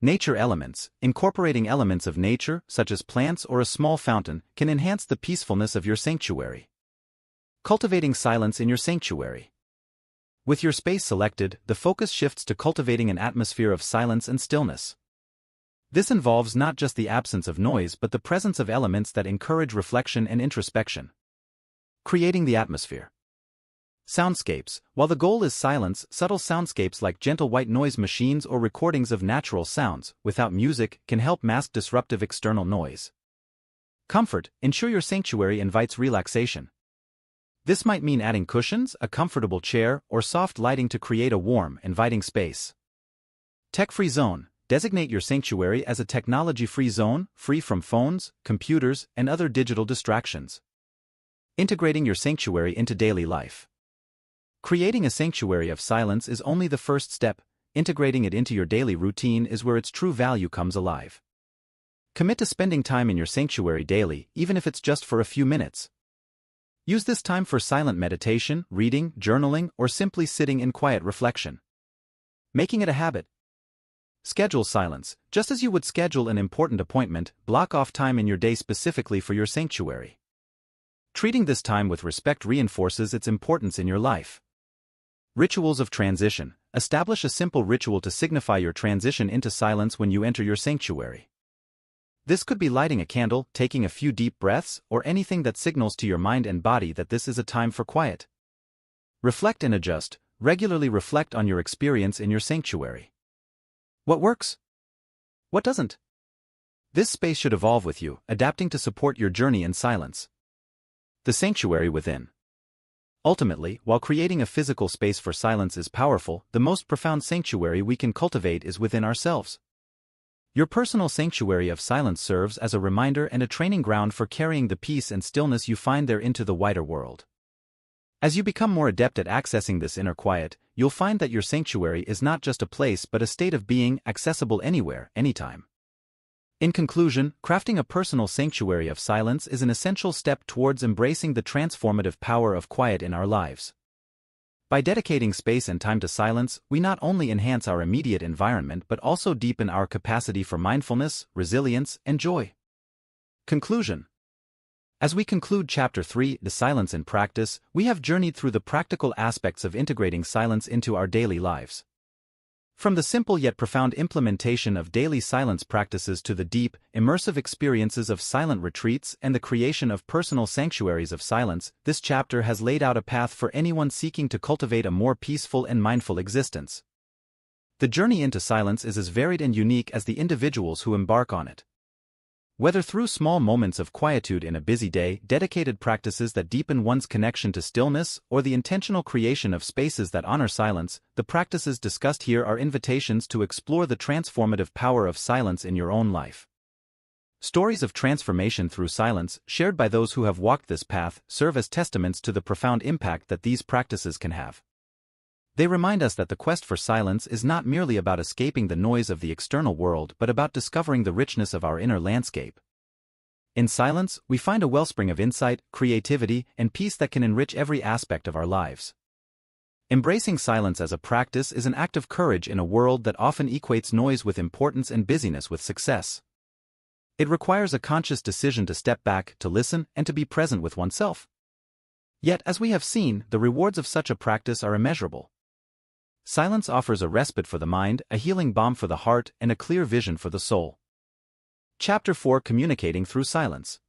Nature elements. Incorporating elements of nature, such as plants or a small fountain, can enhance the peacefulness of your sanctuary. Cultivating silence in your sanctuary. With your space selected, the focus shifts to cultivating an atmosphere of silence and stillness. This involves not just the absence of noise but the presence of elements that encourage reflection and introspection. Creating the atmosphere. Soundscapes. While the goal is silence, subtle soundscapes like gentle white noise machines or recordings of natural sounds, without music, can help mask disruptive external noise. Comfort. Ensure your sanctuary invites relaxation. This might mean adding cushions, a comfortable chair, or soft lighting to create a warm, inviting space. Tech-free zone. Designate your sanctuary as a technology-free zone, free from phones, computers, and other digital distractions. Integrating your sanctuary into daily life. Creating a sanctuary of silence is only the first step. Integrating it into your daily routine is where its true value comes alive. Commit to spending time in your sanctuary daily, even if it's just for a few minutes. Use this time for silent meditation, reading, journaling, or simply sitting in quiet reflection. Making it a habit. Schedule silence. Just as you would schedule an important appointment, block off time in your day specifically for your sanctuary. Treating this time with respect reinforces its importance in your life. Rituals of transition. Establish a simple ritual to signify your transition into silence when you enter your sanctuary. This could be lighting a candle, taking a few deep breaths, or anything that signals to your mind and body that this is a time for quiet. Reflect and adjust. Regularly reflect on your experience in your sanctuary. What works? What doesn't? This space should evolve with you, adapting to support your journey in silence. The sanctuary within. Ultimately, while creating a physical space for silence is powerful, the most profound sanctuary we can cultivate is within ourselves. Your personal sanctuary of silence serves as a reminder and a training ground for carrying the peace and stillness you find there into the wider world. As you become more adept at accessing this inner quiet, you'll find that your sanctuary is not just a place but a state of being, accessible anywhere, anytime. In conclusion, crafting a personal sanctuary of silence is an essential step towards embracing the transformative power of quiet in our lives. By dedicating space and time to silence, we not only enhance our immediate environment but also deepen our capacity for mindfulness, resilience, and joy. Conclusion. As we conclude Chapter 3, The Silence in Practice, we have journeyed through the practical aspects of integrating silence into our daily lives. From the simple yet profound implementation of daily silence practices to the deep, immersive experiences of silent retreats and the creation of personal sanctuaries of silence, this chapter has laid out a path for anyone seeking to cultivate a more peaceful and mindful existence. The journey into silence is as varied and unique as the individuals who embark on it. Whether through small moments of quietude in a busy day, dedicated practices that deepen one's connection to stillness, or the intentional creation of spaces that honor silence, the practices discussed here are invitations to explore the transformative power of silence in your own life. Stories of transformation through silence, shared by those who have walked this path, serve as testaments to the profound impact that these practices can have. They remind us that the quest for silence is not merely about escaping the noise of the external world but about discovering the richness of our inner landscape. In silence, we find a wellspring of insight, creativity, and peace that can enrich every aspect of our lives. Embracing silence as a practice is an act of courage in a world that often equates noise with importance and busyness with success. It requires a conscious decision to step back, to listen, and to be present with oneself. Yet, as we have seen, the rewards of such a practice are immeasurable. Silence offers a respite for the mind, a healing balm for the heart, and a clear vision for the soul. Chapter 4, Communicating Through Silence.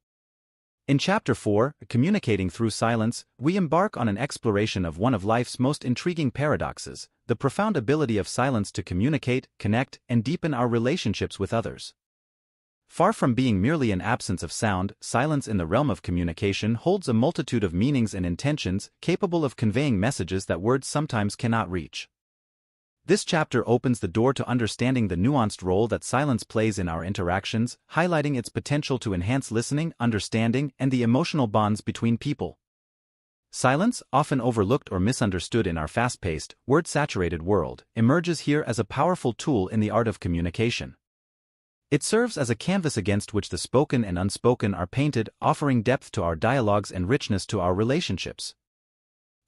In Chapter 4, Communicating Through Silence, we embark on an exploration of one of life's most intriguing paradoxes, the profound ability of silence to communicate, connect, and deepen our relationships with others. Far from being merely an absence of sound, silence in the realm of communication holds a multitude of meanings and intentions, capable of conveying messages that words sometimes cannot reach. This chapter opens the door to understanding the nuanced role that silence plays in our interactions, highlighting its potential to enhance listening, understanding, and the emotional bonds between people. Silence, often overlooked or misunderstood in our fast-paced, word-saturated world, emerges here as a powerful tool in the art of communication. It serves as a canvas against which the spoken and unspoken are painted, offering depth to our dialogues and richness to our relationships.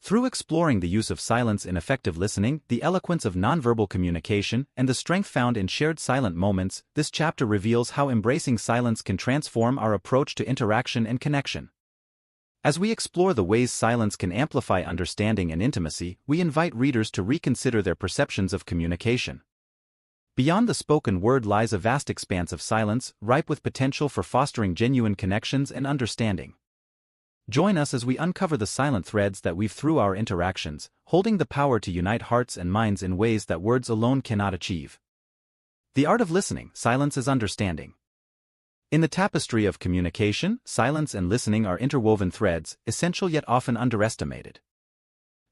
Through exploring the use of silence in effective listening, the eloquence of nonverbal communication, and the strength found in shared silent moments, this chapter reveals how embracing silence can transform our approach to interaction and connection. As we explore the ways silence can amplify understanding and intimacy, we invite readers to reconsider their perceptions of communication. Beyond the spoken word lies a vast expanse of silence, ripe with potential for fostering genuine connections and understanding. Join us as we uncover the silent threads that weave through our interactions, holding the power to unite hearts and minds in ways that words alone cannot achieve. The art of listening, silence as understanding. In the tapestry of communication, silence and listening are interwoven threads, essential yet often underestimated.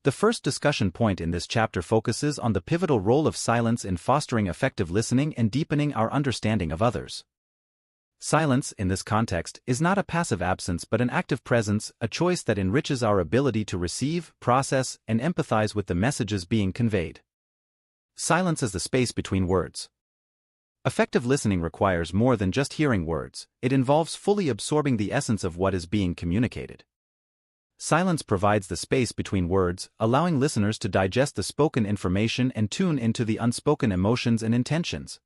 The first discussion point in this chapter focuses on the pivotal role of silence in fostering effective listening and deepening our understanding of others. Silence, in this context, is not a passive absence but an active presence, a choice that enriches our ability to receive, process, and empathize with the messages being conveyed. Silence is the space between words. Effective listening requires more than just hearing words, it involves fully absorbing the essence of what is being communicated. Silence provides the space between words, allowing listeners to digest the spoken information and tune into the unspoken emotions and intentions.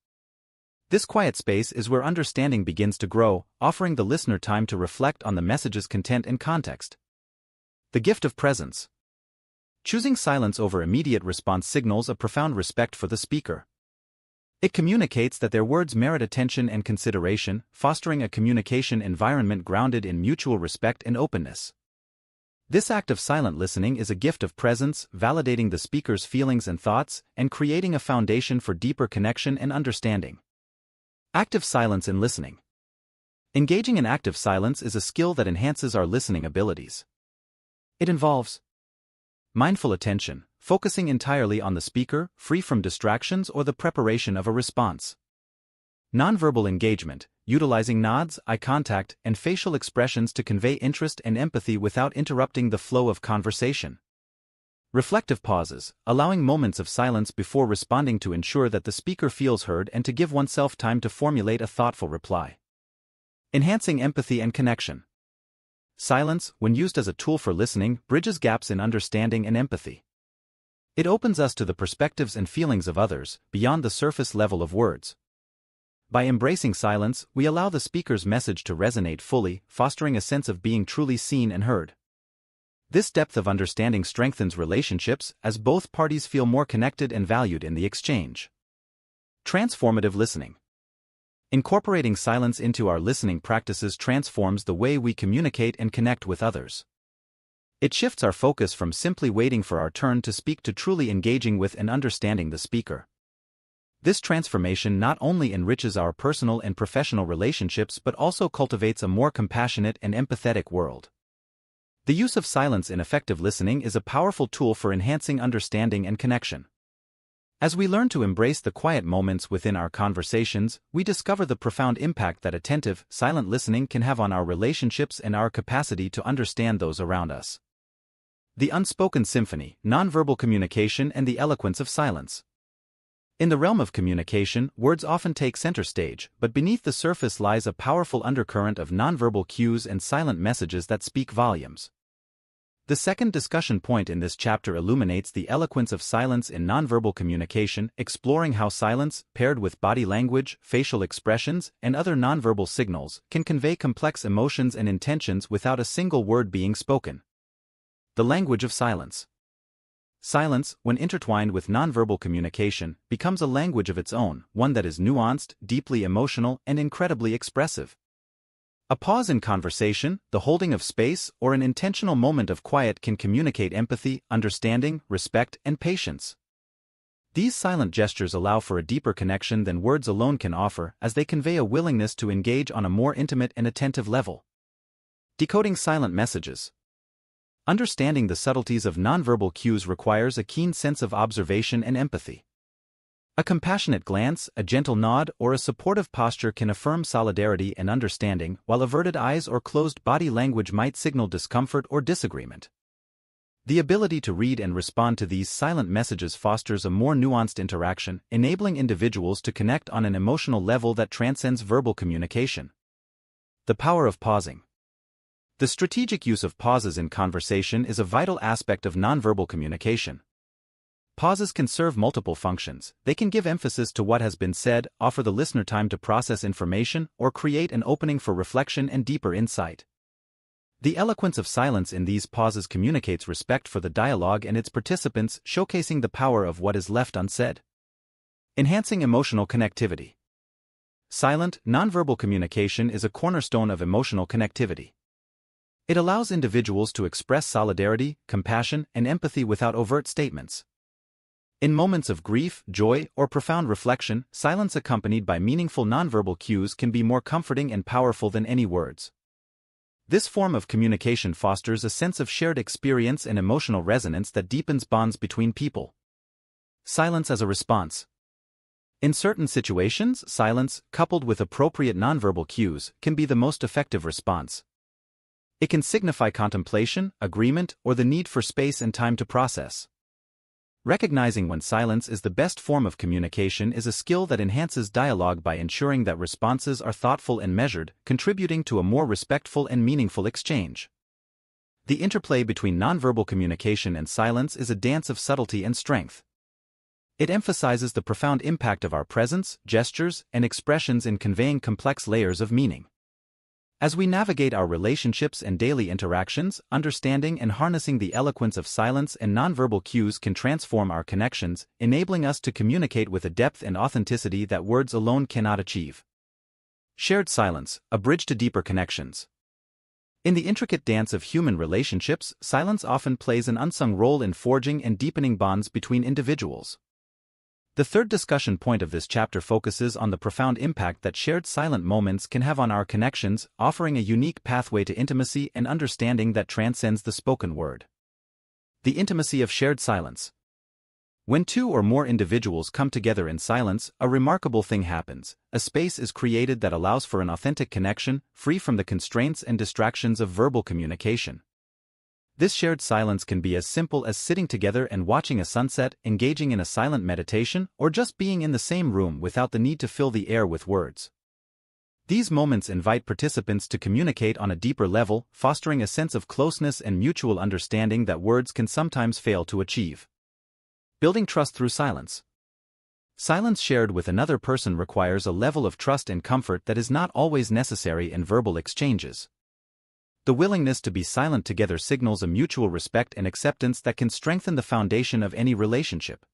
This quiet space is where understanding begins to grow, offering the listener time to reflect on the message's content and context. The gift of presence. Choosing silence over immediate response signals a profound respect for the speaker. It communicates that their words merit attention and consideration, fostering a communication environment grounded in mutual respect and openness. This act of silent listening is a gift of presence, validating the speaker's feelings and thoughts, and creating a foundation for deeper connection and understanding. Active silence in listening. Engaging in active silence is a skill that enhances our listening abilities. It involves mindful attention, focusing entirely on the speaker, free from distractions or the preparation of a response. Nonverbal engagement, utilizing nods, eye contact, and facial expressions to convey interest and empathy without interrupting the flow of conversation. Reflective pauses, allowing moments of silence before responding to ensure that the speaker feels heard and to give oneself time to formulate a thoughtful reply. Enhancing empathy and connection. Silence, when used as a tool for listening, bridges gaps in understanding and empathy. It opens us to the perspectives and feelings of others, beyond the surface level of words. By embracing silence, we allow the speaker's message to resonate fully, fostering a sense of being truly seen and heard. This depth of understanding strengthens relationships as both parties feel more connected and valued in the exchange. Transformative listening. Incorporating silence into our listening practices transforms the way we communicate and connect with others. It shifts our focus from simply waiting for our turn to speak to truly engaging with and understanding the speaker. This transformation not only enriches our personal and professional relationships but also cultivates a more compassionate and empathetic world. The use of silence in effective listening is a powerful tool for enhancing understanding and connection. As we learn to embrace the quiet moments within our conversations, we discover the profound impact that attentive, silent listening can have on our relationships and our capacity to understand those around us. The unspoken symphony, nonverbal communication, and the eloquence of silence. In the realm of communication, words often take center stage, but beneath the surface lies a powerful undercurrent of nonverbal cues and silent messages that speak volumes. The second discussion point in this chapter illuminates the eloquence of silence in nonverbal communication, exploring how silence, paired with body language, facial expressions, and other nonverbal signals, can convey complex emotions and intentions without a single word being spoken. The language of silence. Silence, when intertwined with nonverbal communication, becomes a language of its own, one that is nuanced, deeply emotional, and incredibly expressive. A pause in conversation, the holding of space, or an intentional moment of quiet can communicate empathy, understanding, respect, and patience. These silent gestures allow for a deeper connection than words alone can offer, as they convey a willingness to engage on a more intimate and attentive level. Decoding silent messages. Understanding the subtleties of nonverbal cues requires a keen sense of observation and empathy. A compassionate glance, a gentle nod, or a supportive posture can affirm solidarity and understanding, while averted eyes or closed body language might signal discomfort or disagreement. The ability to read and respond to these silent messages fosters a more nuanced interaction, enabling individuals to connect on an emotional level that transcends verbal communication. The power of pausing. The strategic use of pauses in conversation is a vital aspect of nonverbal communication. Pauses can serve multiple functions. They can give emphasis to what has been said, offer the listener time to process information, or create an opening for reflection and deeper insight. The eloquence of silence in these pauses communicates respect for the dialogue and its participants, showcasing the power of what is left unsaid. Enhancing emotional connectivity. Silent, nonverbal communication is a cornerstone of emotional connectivity. It allows individuals to express solidarity, compassion, and empathy without overt statements. In moments of grief, joy, or profound reflection, silence accompanied by meaningful nonverbal cues can be more comforting and powerful than any words. This form of communication fosters a sense of shared experience and emotional resonance that deepens bonds between people. Silence as a response. In certain situations, silence, coupled with appropriate nonverbal cues, can be the most effective response. It can signify contemplation, agreement, or the need for space and time to process. Recognizing when silence is the best form of communication is a skill that enhances dialogue by ensuring that responses are thoughtful and measured, contributing to a more respectful and meaningful exchange. The interplay between nonverbal communication and silence is a dance of subtlety and strength. It emphasizes the profound impact of our presence, gestures, and expressions in conveying complex layers of meaning. As we navigate our relationships and daily interactions, understanding and harnessing the eloquence of silence and nonverbal cues can transform our connections, enabling us to communicate with a depth and authenticity that words alone cannot achieve. Shared silence, a bridge to deeper connections. In the intricate dance of human relationships, silence often plays an unsung role in forging and deepening bonds between individuals. The third discussion point of this chapter focuses on the profound impact that shared silent moments can have on our connections, offering a unique pathway to intimacy and understanding that transcends the spoken word. The intimacy of shared silence. When two or more individuals come together in silence, a remarkable thing happens. A space is created that allows for an authentic connection, free from the constraints and distractions of verbal communication. This shared silence can be as simple as sitting together and watching a sunset, engaging in a silent meditation, or just being in the same room without the need to fill the air with words. These moments invite participants to communicate on a deeper level, fostering a sense of closeness and mutual understanding that words can sometimes fail to achieve. Building trust through silence. Silence shared with another person requires a level of trust and comfort that is not always necessary in verbal exchanges. The willingness to be silent together signals a mutual respect and acceptance that can strengthen the foundation of any relationship.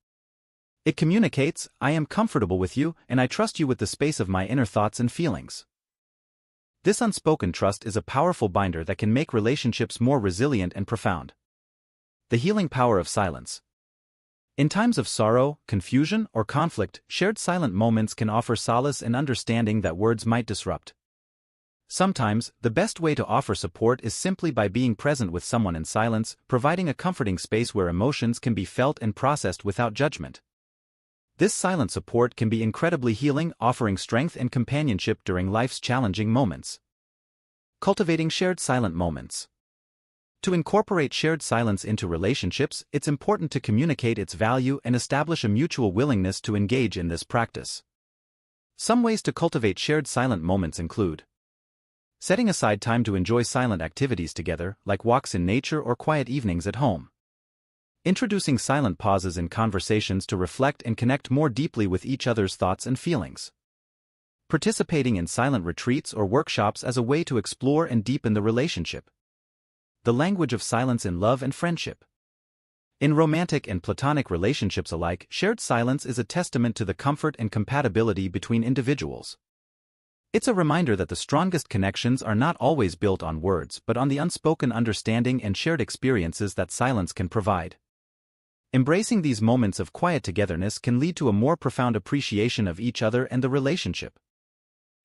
It communicates, "I am comfortable with you, and I trust you with the space of my inner thoughts and feelings." This unspoken trust is a powerful binder that can make relationships more resilient and profound. The healing power of silence. In times of sorrow, confusion, or conflict, shared silent moments can offer solace and understanding that words might disrupt. Sometimes, the best way to offer support is simply by being present with someone in silence, providing a comforting space where emotions can be felt and processed without judgment. This silent support can be incredibly healing, offering strength and companionship during life's challenging moments. Cultivating shared silent moments. To incorporate shared silence into relationships, it's important to communicate its value and establish a mutual willingness to engage in this practice. Some ways to cultivate shared silent moments include setting aside time to enjoy silent activities together, like walks in nature or quiet evenings at home. Introducing silent pauses in conversations to reflect and connect more deeply with each other's thoughts and feelings. Participating in silent retreats or workshops as a way to explore and deepen the relationship. The language of silence in love and friendship. In romantic and platonic relationships alike, shared silence is a testament to the comfort and compatibility between individuals. It's a reminder that the strongest connections are not always built on words but on the unspoken understanding and shared experiences that silence can provide. Embracing these moments of quiet togetherness can lead to a more profound appreciation of each other and the relationship.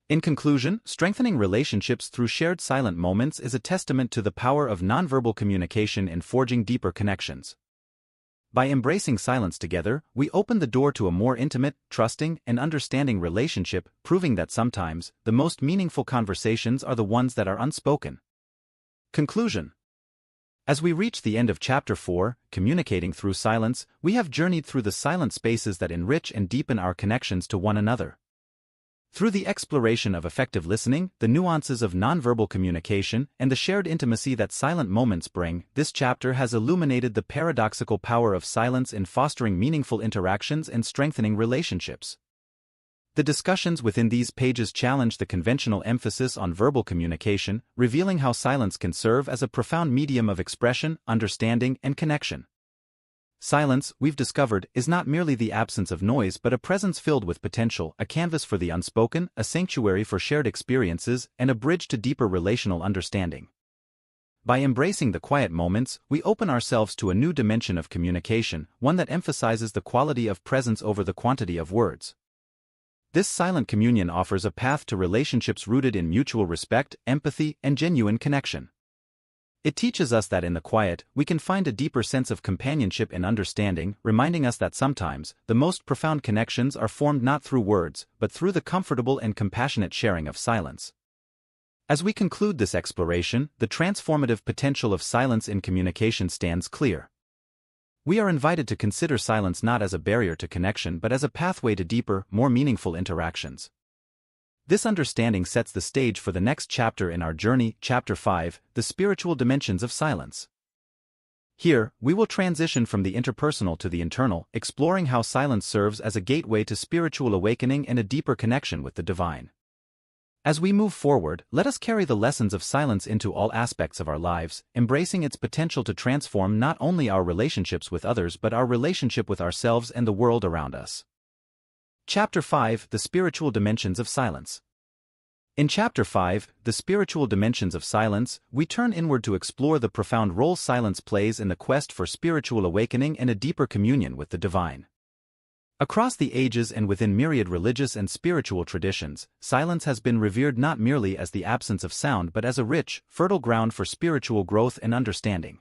In conclusion, strengthening relationships through shared silent moments is a testament to the power of nonverbal communication in forging deeper connections. By embracing silence together, we open the door to a more intimate, trusting, and understanding relationship, proving that sometimes, the most meaningful conversations are the ones that are unspoken. Conclusion. As we reach the end of Chapter 4, Communicating Through Silence, we have journeyed through the silent spaces that enrich and deepen our connections to one another. Through the exploration of effective listening, the nuances of nonverbal communication, and the shared intimacy that silent moments bring, this chapter has illuminated the paradoxical power of silence in fostering meaningful interactions and strengthening relationships. The discussions within these pages challenge the conventional emphasis on verbal communication, revealing how silence can serve as a profound medium of expression, understanding, and connection. Silence, we've discovered, is not merely the absence of noise but a presence filled with potential, a canvas for the unspoken, a sanctuary for shared experiences, and a bridge to deeper relational understanding. By embracing the quiet moments, we open ourselves to a new dimension of communication, one that emphasizes the quality of presence over the quantity of words. This silent communion offers a path to relationships rooted in mutual respect, empathy, and genuine connection. It teaches us that in the quiet, we can find a deeper sense of companionship and understanding, reminding us that sometimes, the most profound connections are formed not through words, but through the comfortable and compassionate sharing of silence. As we conclude this exploration, the transformative potential of silence in communication stands clear. We are invited to consider silence not as a barrier to connection but as a pathway to deeper, more meaningful interactions. This understanding sets the stage for the next chapter in our journey, Chapter 5, The Spiritual Dimensions of Silence. Here, we will transition from the interpersonal to the internal, exploring how silence serves as a gateway to spiritual awakening and a deeper connection with the divine. As we move forward, let us carry the lessons of silence into all aspects of our lives, embracing its potential to transform not only our relationships with others but our relationship with ourselves and the world around us. Chapter 5, The Spiritual Dimensions of Silence. In Chapter 5, The Spiritual Dimensions of Silence, we turn inward to explore the profound role silence plays in the quest for spiritual awakening and a deeper communion with the divine. Across the ages and within myriad religious and spiritual traditions, silence has been revered not merely as the absence of sound but as a rich, fertile ground for spiritual growth and understanding.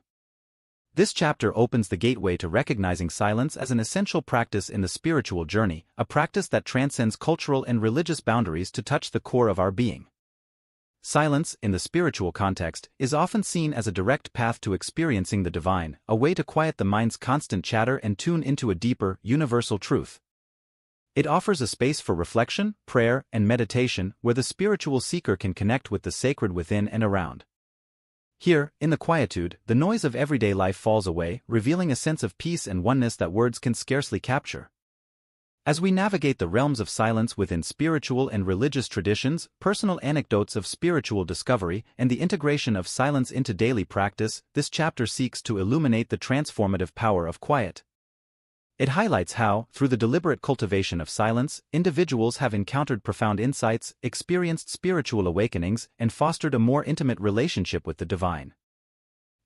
This chapter opens the gateway to recognizing silence as an essential practice in the spiritual journey, a practice that transcends cultural and religious boundaries to touch the core of our being. Silence, in the spiritual context, is often seen as a direct path to experiencing the divine, a way to quiet the mind's constant chatter and tune into a deeper, universal truth. It offers a space for reflection, prayer, and meditation, where the spiritual seeker can connect with the sacred within and around. Here, in the quietude, the noise of everyday life falls away, revealing a sense of peace and oneness that words can scarcely capture. As we navigate the realms of silence within spiritual and religious traditions, personal anecdotes of spiritual discovery, and the integration of silence into daily practice, this chapter seeks to illuminate the transformative power of quiet. It highlights how, through the deliberate cultivation of silence, individuals have encountered profound insights, experienced spiritual awakenings, and fostered a more intimate relationship with the divine.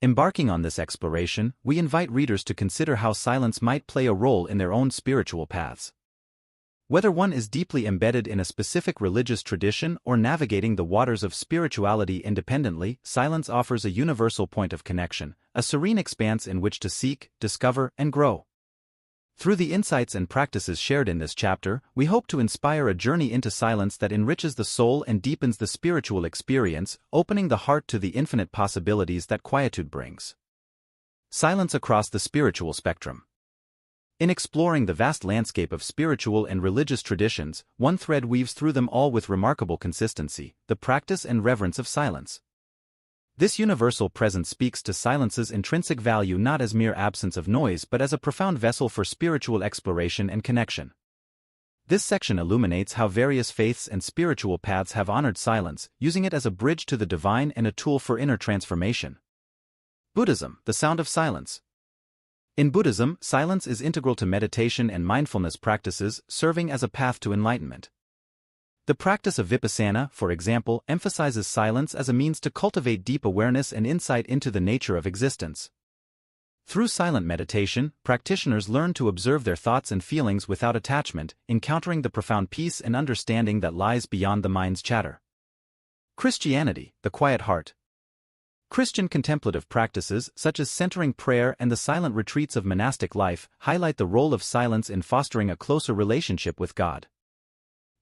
Embarking on this exploration, we invite readers to consider how silence might play a role in their own spiritual paths. Whether one is deeply embedded in a specific religious tradition or navigating the waters of spirituality independently, silence offers a universal point of connection, a serene expanse in which to seek, discover, and grow. Through the insights and practices shared in this chapter, we hope to inspire a journey into silence that enriches the soul and deepens the spiritual experience, opening the heart to the infinite possibilities that quietude brings. Silence across the spiritual spectrum. In exploring the vast landscape of spiritual and religious traditions, one thread weaves through them all with remarkable consistency: the practice and reverence of silence. This universal presence speaks to silence's intrinsic value not as mere absence of noise but as a profound vessel for spiritual exploration and connection. This section illuminates how various faiths and spiritual paths have honored silence, using it as a bridge to the divine and a tool for inner transformation. Buddhism, the sound of silence. In Buddhism, silence is integral to meditation and mindfulness practices, serving as a path to enlightenment. The practice of vipassana, for example, emphasizes silence as a means to cultivate deep awareness and insight into the nature of existence. Through silent meditation, practitioners learn to observe their thoughts and feelings without attachment, encountering the profound peace and understanding that lies beyond the mind's chatter. Christianity, the quiet heart. Christian contemplative practices, such as centering prayer and the silent retreats of monastic life, highlight the role of silence in fostering a closer relationship with God.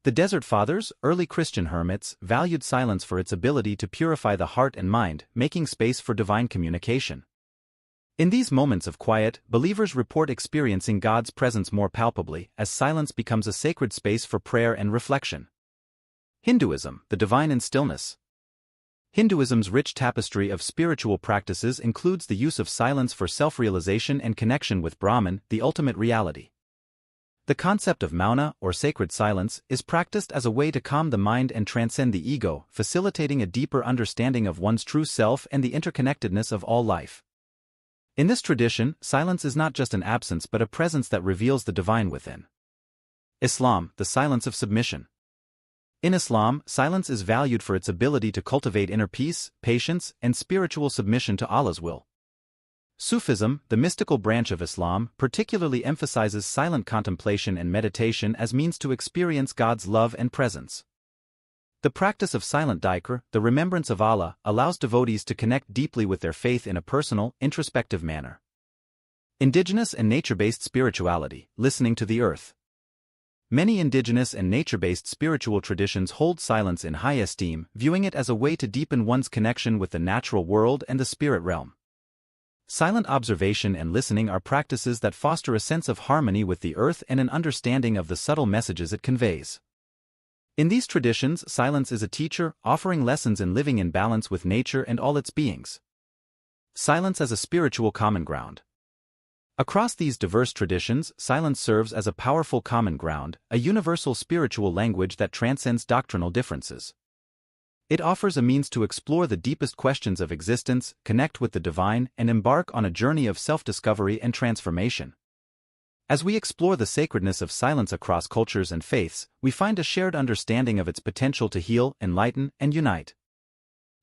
The Desert Fathers, early Christian hermits, valued silence for its ability to purify the heart and mind, making space for divine communication. In these moments of quiet, believers report experiencing God's presence more palpably, as silence becomes a sacred space for prayer and reflection. Hinduism, the divine in stillness. Hinduism's rich tapestry of spiritual practices includes the use of silence for self-realization and connection with Brahman, the ultimate reality. The concept of mauna, or sacred silence, is practiced as a way to calm the mind and transcend the ego, facilitating a deeper understanding of one's true self and the interconnectedness of all life. In this tradition, silence is not just an absence but a presence that reveals the divine within. Islam, the silence of submission. In Islam, silence is valued for its ability to cultivate inner peace, patience, and spiritual submission to Allah's will. Sufism, the mystical branch of Islam, particularly emphasizes silent contemplation and meditation as means to experience God's love and presence. The practice of silent dhikr, the remembrance of Allah, allows devotees to connect deeply with their faith in a personal, introspective manner. Indigenous and nature-based spirituality, listening to the earth. Many indigenous and nature-based spiritual traditions hold silence in high esteem, viewing it as a way to deepen one's connection with the natural world and the spirit realm. Silent observation and listening are practices that foster a sense of harmony with the earth and an understanding of the subtle messages it conveys. In these traditions, silence is a teacher, offering lessons in living in balance with nature and all its beings. Silence as a spiritual common ground. Across these diverse traditions, silence serves as a powerful common ground, a universal spiritual language that transcends doctrinal differences. It offers a means to explore the deepest questions of existence, connect with the divine, and embark on a journey of self-discovery and transformation. As we explore the sacredness of silence across cultures and faiths, we find a shared understanding of its potential to heal, enlighten, and unite.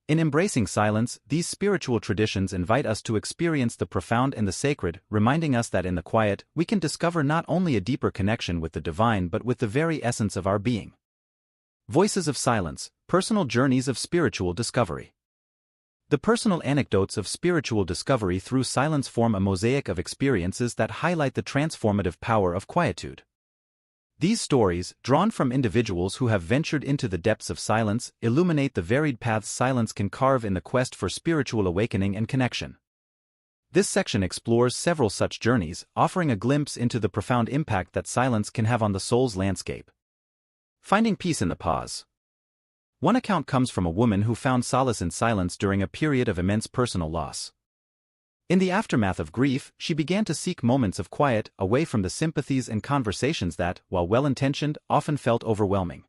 In embracing silence, these spiritual traditions invite us to experience the profound and the sacred, reminding us that in the quiet, we can discover not only a deeper connection with the divine but with the very essence of our being. Voices of Silence, Personal Journeys of Spiritual Discovery. The personal anecdotes of spiritual discovery through silence form a mosaic of experiences that highlight the transformative power of quietude. These stories, drawn from individuals who have ventured into the depths of silence, illuminate the varied paths silence can carve in the quest for spiritual awakening and connection. This section explores several such journeys, offering a glimpse into the profound impact that silence can have on the soul's landscape. Finding peace in the pause. One account comes from a woman who found solace in silence during a period of immense personal loss. In the aftermath of grief, she began to seek moments of quiet, away from the sympathies and conversations that, while well-intentioned, often felt overwhelming.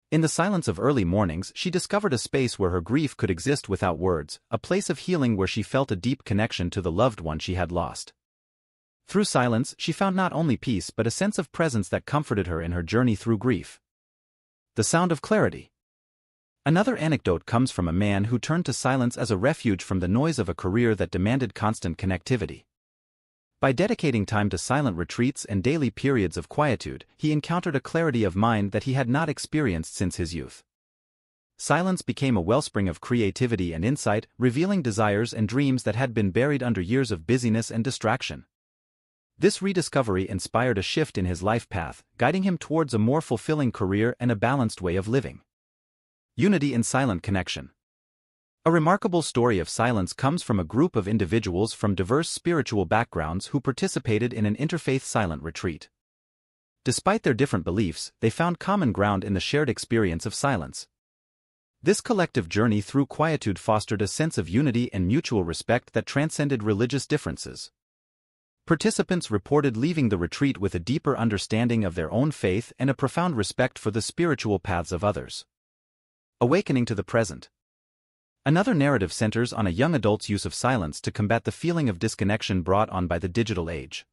In the silence of early mornings, she discovered a space where her grief could exist without words, a place of healing where she felt a deep connection to the loved one she had lost. Through silence, she found not only peace but a sense of presence that comforted her in her journey through grief. The sound of clarity. Another anecdote comes from a man who turned to silence as a refuge from the noise of a career that demanded constant connectivity. By dedicating time to silent retreats and daily periods of quietude, he encountered a clarity of mind that he had not experienced since his youth. Silence became a wellspring of creativity and insight, revealing desires and dreams that had been buried under years of busyness and distraction. This rediscovery inspired a shift in his life path, guiding him towards a more fulfilling career and a balanced way of living. Unity in silent connection. A remarkable story of silence comes from a group of individuals from diverse spiritual backgrounds who participated in an interfaith silent retreat. Despite their different beliefs, they found common ground in the shared experience of silence. This collective journey through quietude fostered a sense of unity and mutual respect that transcended religious differences. Participants reported leaving the retreat with a deeper understanding of their own faith and a profound respect for the spiritual paths of others. Awakening to the present. Another narrative centers on a young adult's use of silence to combat the feeling of disconnection brought on by the digital age.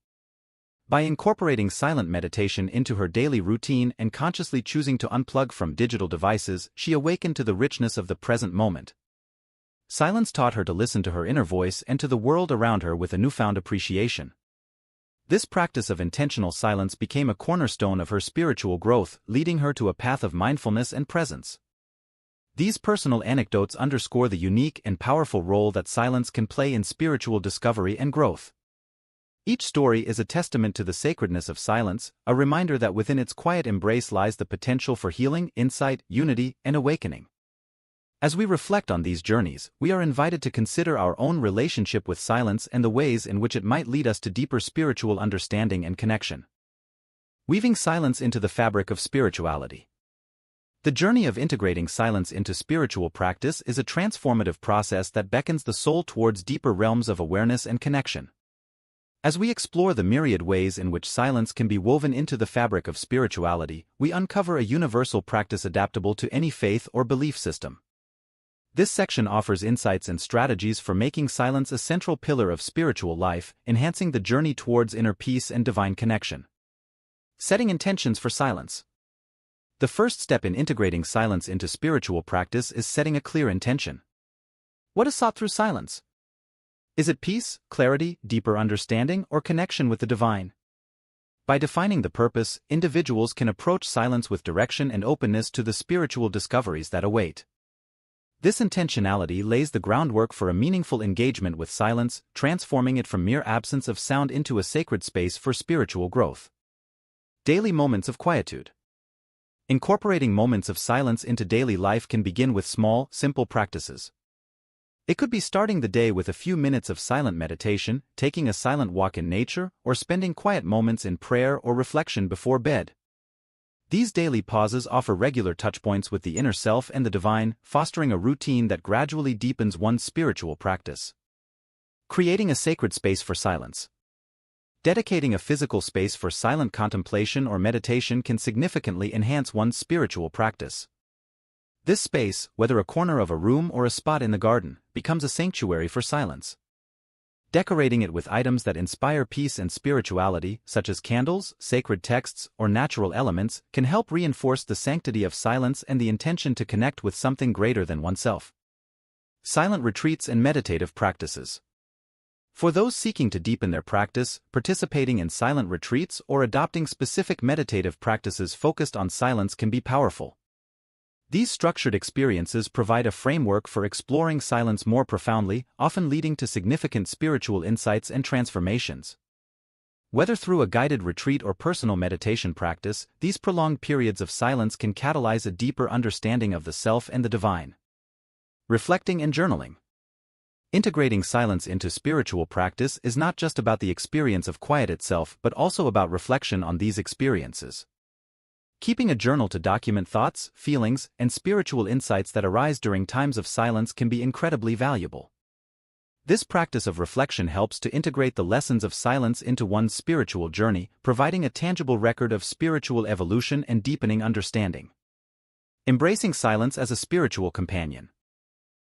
By incorporating silent meditation into her daily routine and consciously choosing to unplug from digital devices, she awakened to the richness of the present moment. Silence taught her to listen to her inner voice and to the world around her with a newfound appreciation. This practice of intentional silence became a cornerstone of her spiritual growth, leading her to a path of mindfulness and presence. These personal anecdotes underscore the unique and powerful role that silence can play in spiritual discovery and growth. Each story is a testament to the sacredness of silence, a reminder that within its quiet embrace lies the potential for healing, insight, unity, and awakening. As we reflect on these journeys, we are invited to consider our own relationship with silence and the ways in which it might lead us to deeper spiritual understanding and connection. Weaving silence into the fabric of spirituality. The journey of integrating silence into spiritual practice is a transformative process that beckons the soul towards deeper realms of awareness and connection. As we explore the myriad ways in which silence can be woven into the fabric of spirituality, we uncover a universal practice adaptable to any faith or belief system. This section offers insights and strategies for making silence a central pillar of spiritual life, enhancing the journey towards inner peace and divine connection. Setting intentions for silence. The first step in integrating silence into spiritual practice is setting a clear intention. What is sought through silence? Is it peace, clarity, deeper understanding, or connection with the divine? By defining the purpose, individuals can approach silence with direction and openness to the spiritual discoveries that await. This intentionality lays the groundwork for a meaningful engagement with silence, transforming it from mere absence of sound into a sacred space for spiritual growth. Daily moments of quietude. Incorporating moments of silence into daily life can begin with small, simple practices. It could be starting the day with a few minutes of silent meditation, taking a silent walk in nature, or spending quiet moments in prayer or reflection before bed. These daily pauses offer regular touchpoints with the inner self and the divine, fostering a routine that gradually deepens one's spiritual practice. Creating a sacred space for silence. Dedicating a physical space for silent contemplation or meditation can significantly enhance one's spiritual practice. This space, whether a corner of a room or a spot in the garden, becomes a sanctuary for silence. Decorating it with items that inspire peace and spirituality, such as candles, sacred texts, or natural elements, can help reinforce the sanctity of silence and the intention to connect with something greater than oneself. Silent retreats and meditative practices. For those seeking to deepen their practice, participating in silent retreats or adopting specific meditative practices focused on silence can be powerful. These structured experiences provide a framework for exploring silence more profoundly, often leading to significant spiritual insights and transformations. Whether through a guided retreat or personal meditation practice, these prolonged periods of silence can catalyze a deeper understanding of the self and the divine. Reflecting and journaling. Integrating silence into spiritual practice is not just about the experience of quiet itself but also about reflection on these experiences. Keeping a journal to document thoughts, feelings, and spiritual insights that arise during times of silence can be incredibly valuable. This practice of reflection helps to integrate the lessons of silence into one's spiritual journey, providing a tangible record of spiritual evolution and deepening understanding. Embracing silence as a spiritual companion.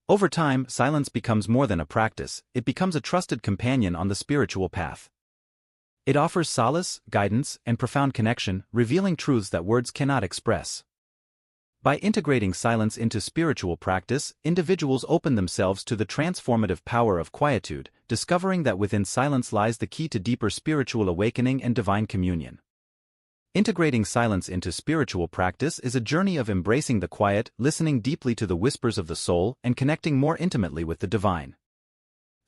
Over time, silence becomes more than a practice, it becomes a trusted companion on the spiritual path. It offers solace, guidance, and profound connection, revealing truths that words cannot express. By integrating silence into spiritual practice, individuals open themselves to the transformative power of quietude, discovering that within silence lies the key to deeper spiritual awakening and divine communion. Integrating silence into spiritual practice is a journey of embracing the quiet, listening deeply to the whispers of the soul, and connecting more intimately with the divine.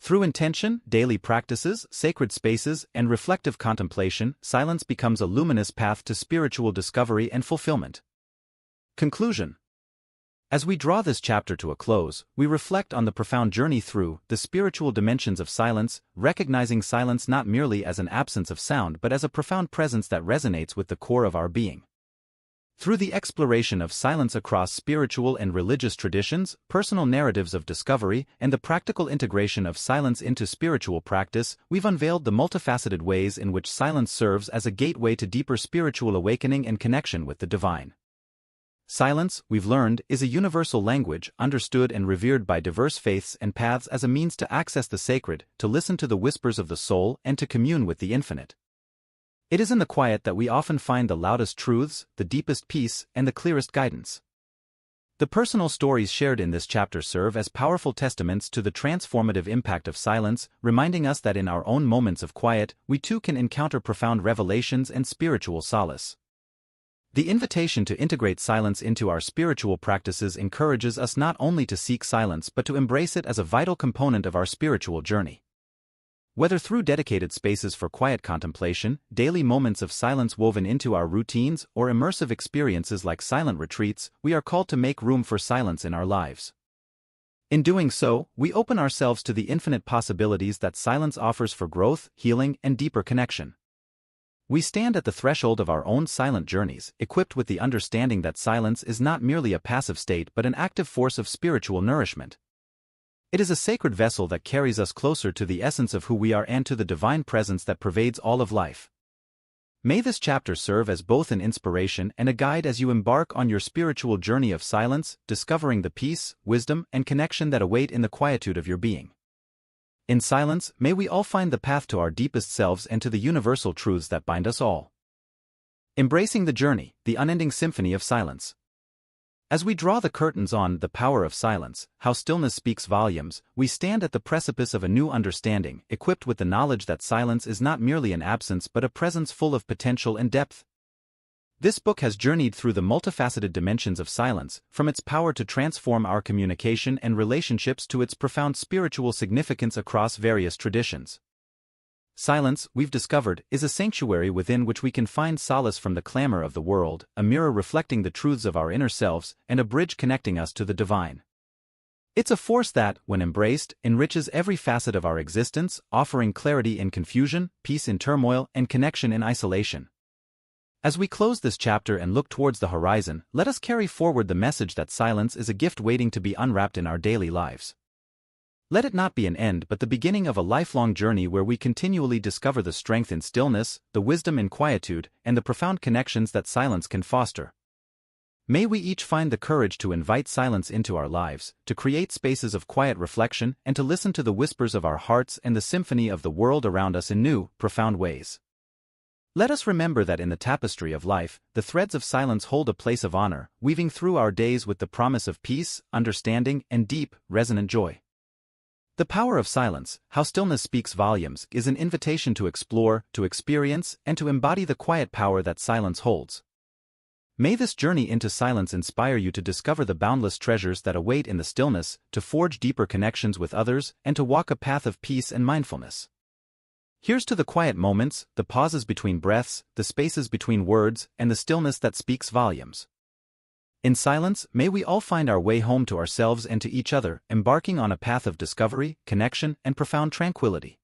Through intention, daily practices, sacred spaces, and reflective contemplation, silence becomes a luminous path to spiritual discovery and fulfillment. Conclusion. As we draw this chapter to a close, we reflect on the profound journey through the spiritual dimensions of silence, recognizing silence not merely as an absence of sound but as a profound presence that resonates with the core of our being. Through the exploration of silence across spiritual and religious traditions, personal narratives of discovery, and the practical integration of silence into spiritual practice, we've unveiled the multifaceted ways in which silence serves as a gateway to deeper spiritual awakening and connection with the divine. Silence, we've learned, is a universal language, understood and revered by diverse faiths and paths as a means to access the sacred, to listen to the whispers of the soul, and to commune with the infinite. It is in the quiet that we often find the loudest truths, the deepest peace, and the clearest guidance. The personal stories shared in this chapter serve as powerful testaments to the transformative impact of silence, reminding us that in our own moments of quiet, we too can encounter profound revelations and spiritual solace. The invitation to integrate silence into our spiritual practices encourages us not only to seek silence but to embrace it as a vital component of our spiritual journey. Whether through dedicated spaces for quiet contemplation, daily moments of silence woven into our routines, or immersive experiences like silent retreats, we are called to make room for silence in our lives. In doing so, we open ourselves to the infinite possibilities that silence offers for growth, healing, and deeper connection. We stand at the threshold of our own silent journeys, equipped with the understanding that silence is not merely a passive state but an active force of spiritual nourishment. It is a sacred vessel that carries us closer to the essence of who we are and to the divine presence that pervades all of life. May this chapter serve as both an inspiration and a guide as you embark on your spiritual journey of silence, discovering the peace, wisdom, and connection that await in the quietude of your being. In silence, may we all find the path to our deepest selves and to the universal truths that bind us all. Embracing the journey, the unending symphony of silence. As we draw the curtains on the power of silence, how stillness speaks volumes, we stand at the precipice of a new understanding, equipped with the knowledge that silence is not merely an absence but a presence full of potential and depth. This book has journeyed through the multifaceted dimensions of silence, from its power to transform our communication and relationships to its profound spiritual significance across various traditions. Silence, we've discovered, is a sanctuary within which we can find solace from the clamor of the world, a mirror reflecting the truths of our inner selves, and a bridge connecting us to the divine. It's a force that, when embraced, enriches every facet of our existence, offering clarity in confusion, peace in turmoil, and connection in isolation. As we close this chapter and look towards the horizon, let us carry forward the message that silence is a gift waiting to be unwrapped in our daily lives. Let it not be an end but the beginning of a lifelong journey where we continually discover the strength in stillness, the wisdom in quietude, and the profound connections that silence can foster. May we each find the courage to invite silence into our lives, to create spaces of quiet reflection, and to listen to the whispers of our hearts and the symphony of the world around us in new, profound ways. Let us remember that in the tapestry of life, the threads of silence hold a place of honor, weaving through our days with the promise of peace, understanding, and deep, resonant joy. The power of silence, how stillness speaks volumes, is an invitation to explore, to experience, and to embody the quiet power that silence holds. May this journey into silence inspire you to discover the boundless treasures that await in the stillness, to forge deeper connections with others, and to walk a path of peace and mindfulness. Here's to the quiet moments, the pauses between breaths, the spaces between words, and the stillness that speaks volumes. In silence, may we all find our way home to ourselves and to each other, embarking on a path of discovery, connection, and profound tranquility.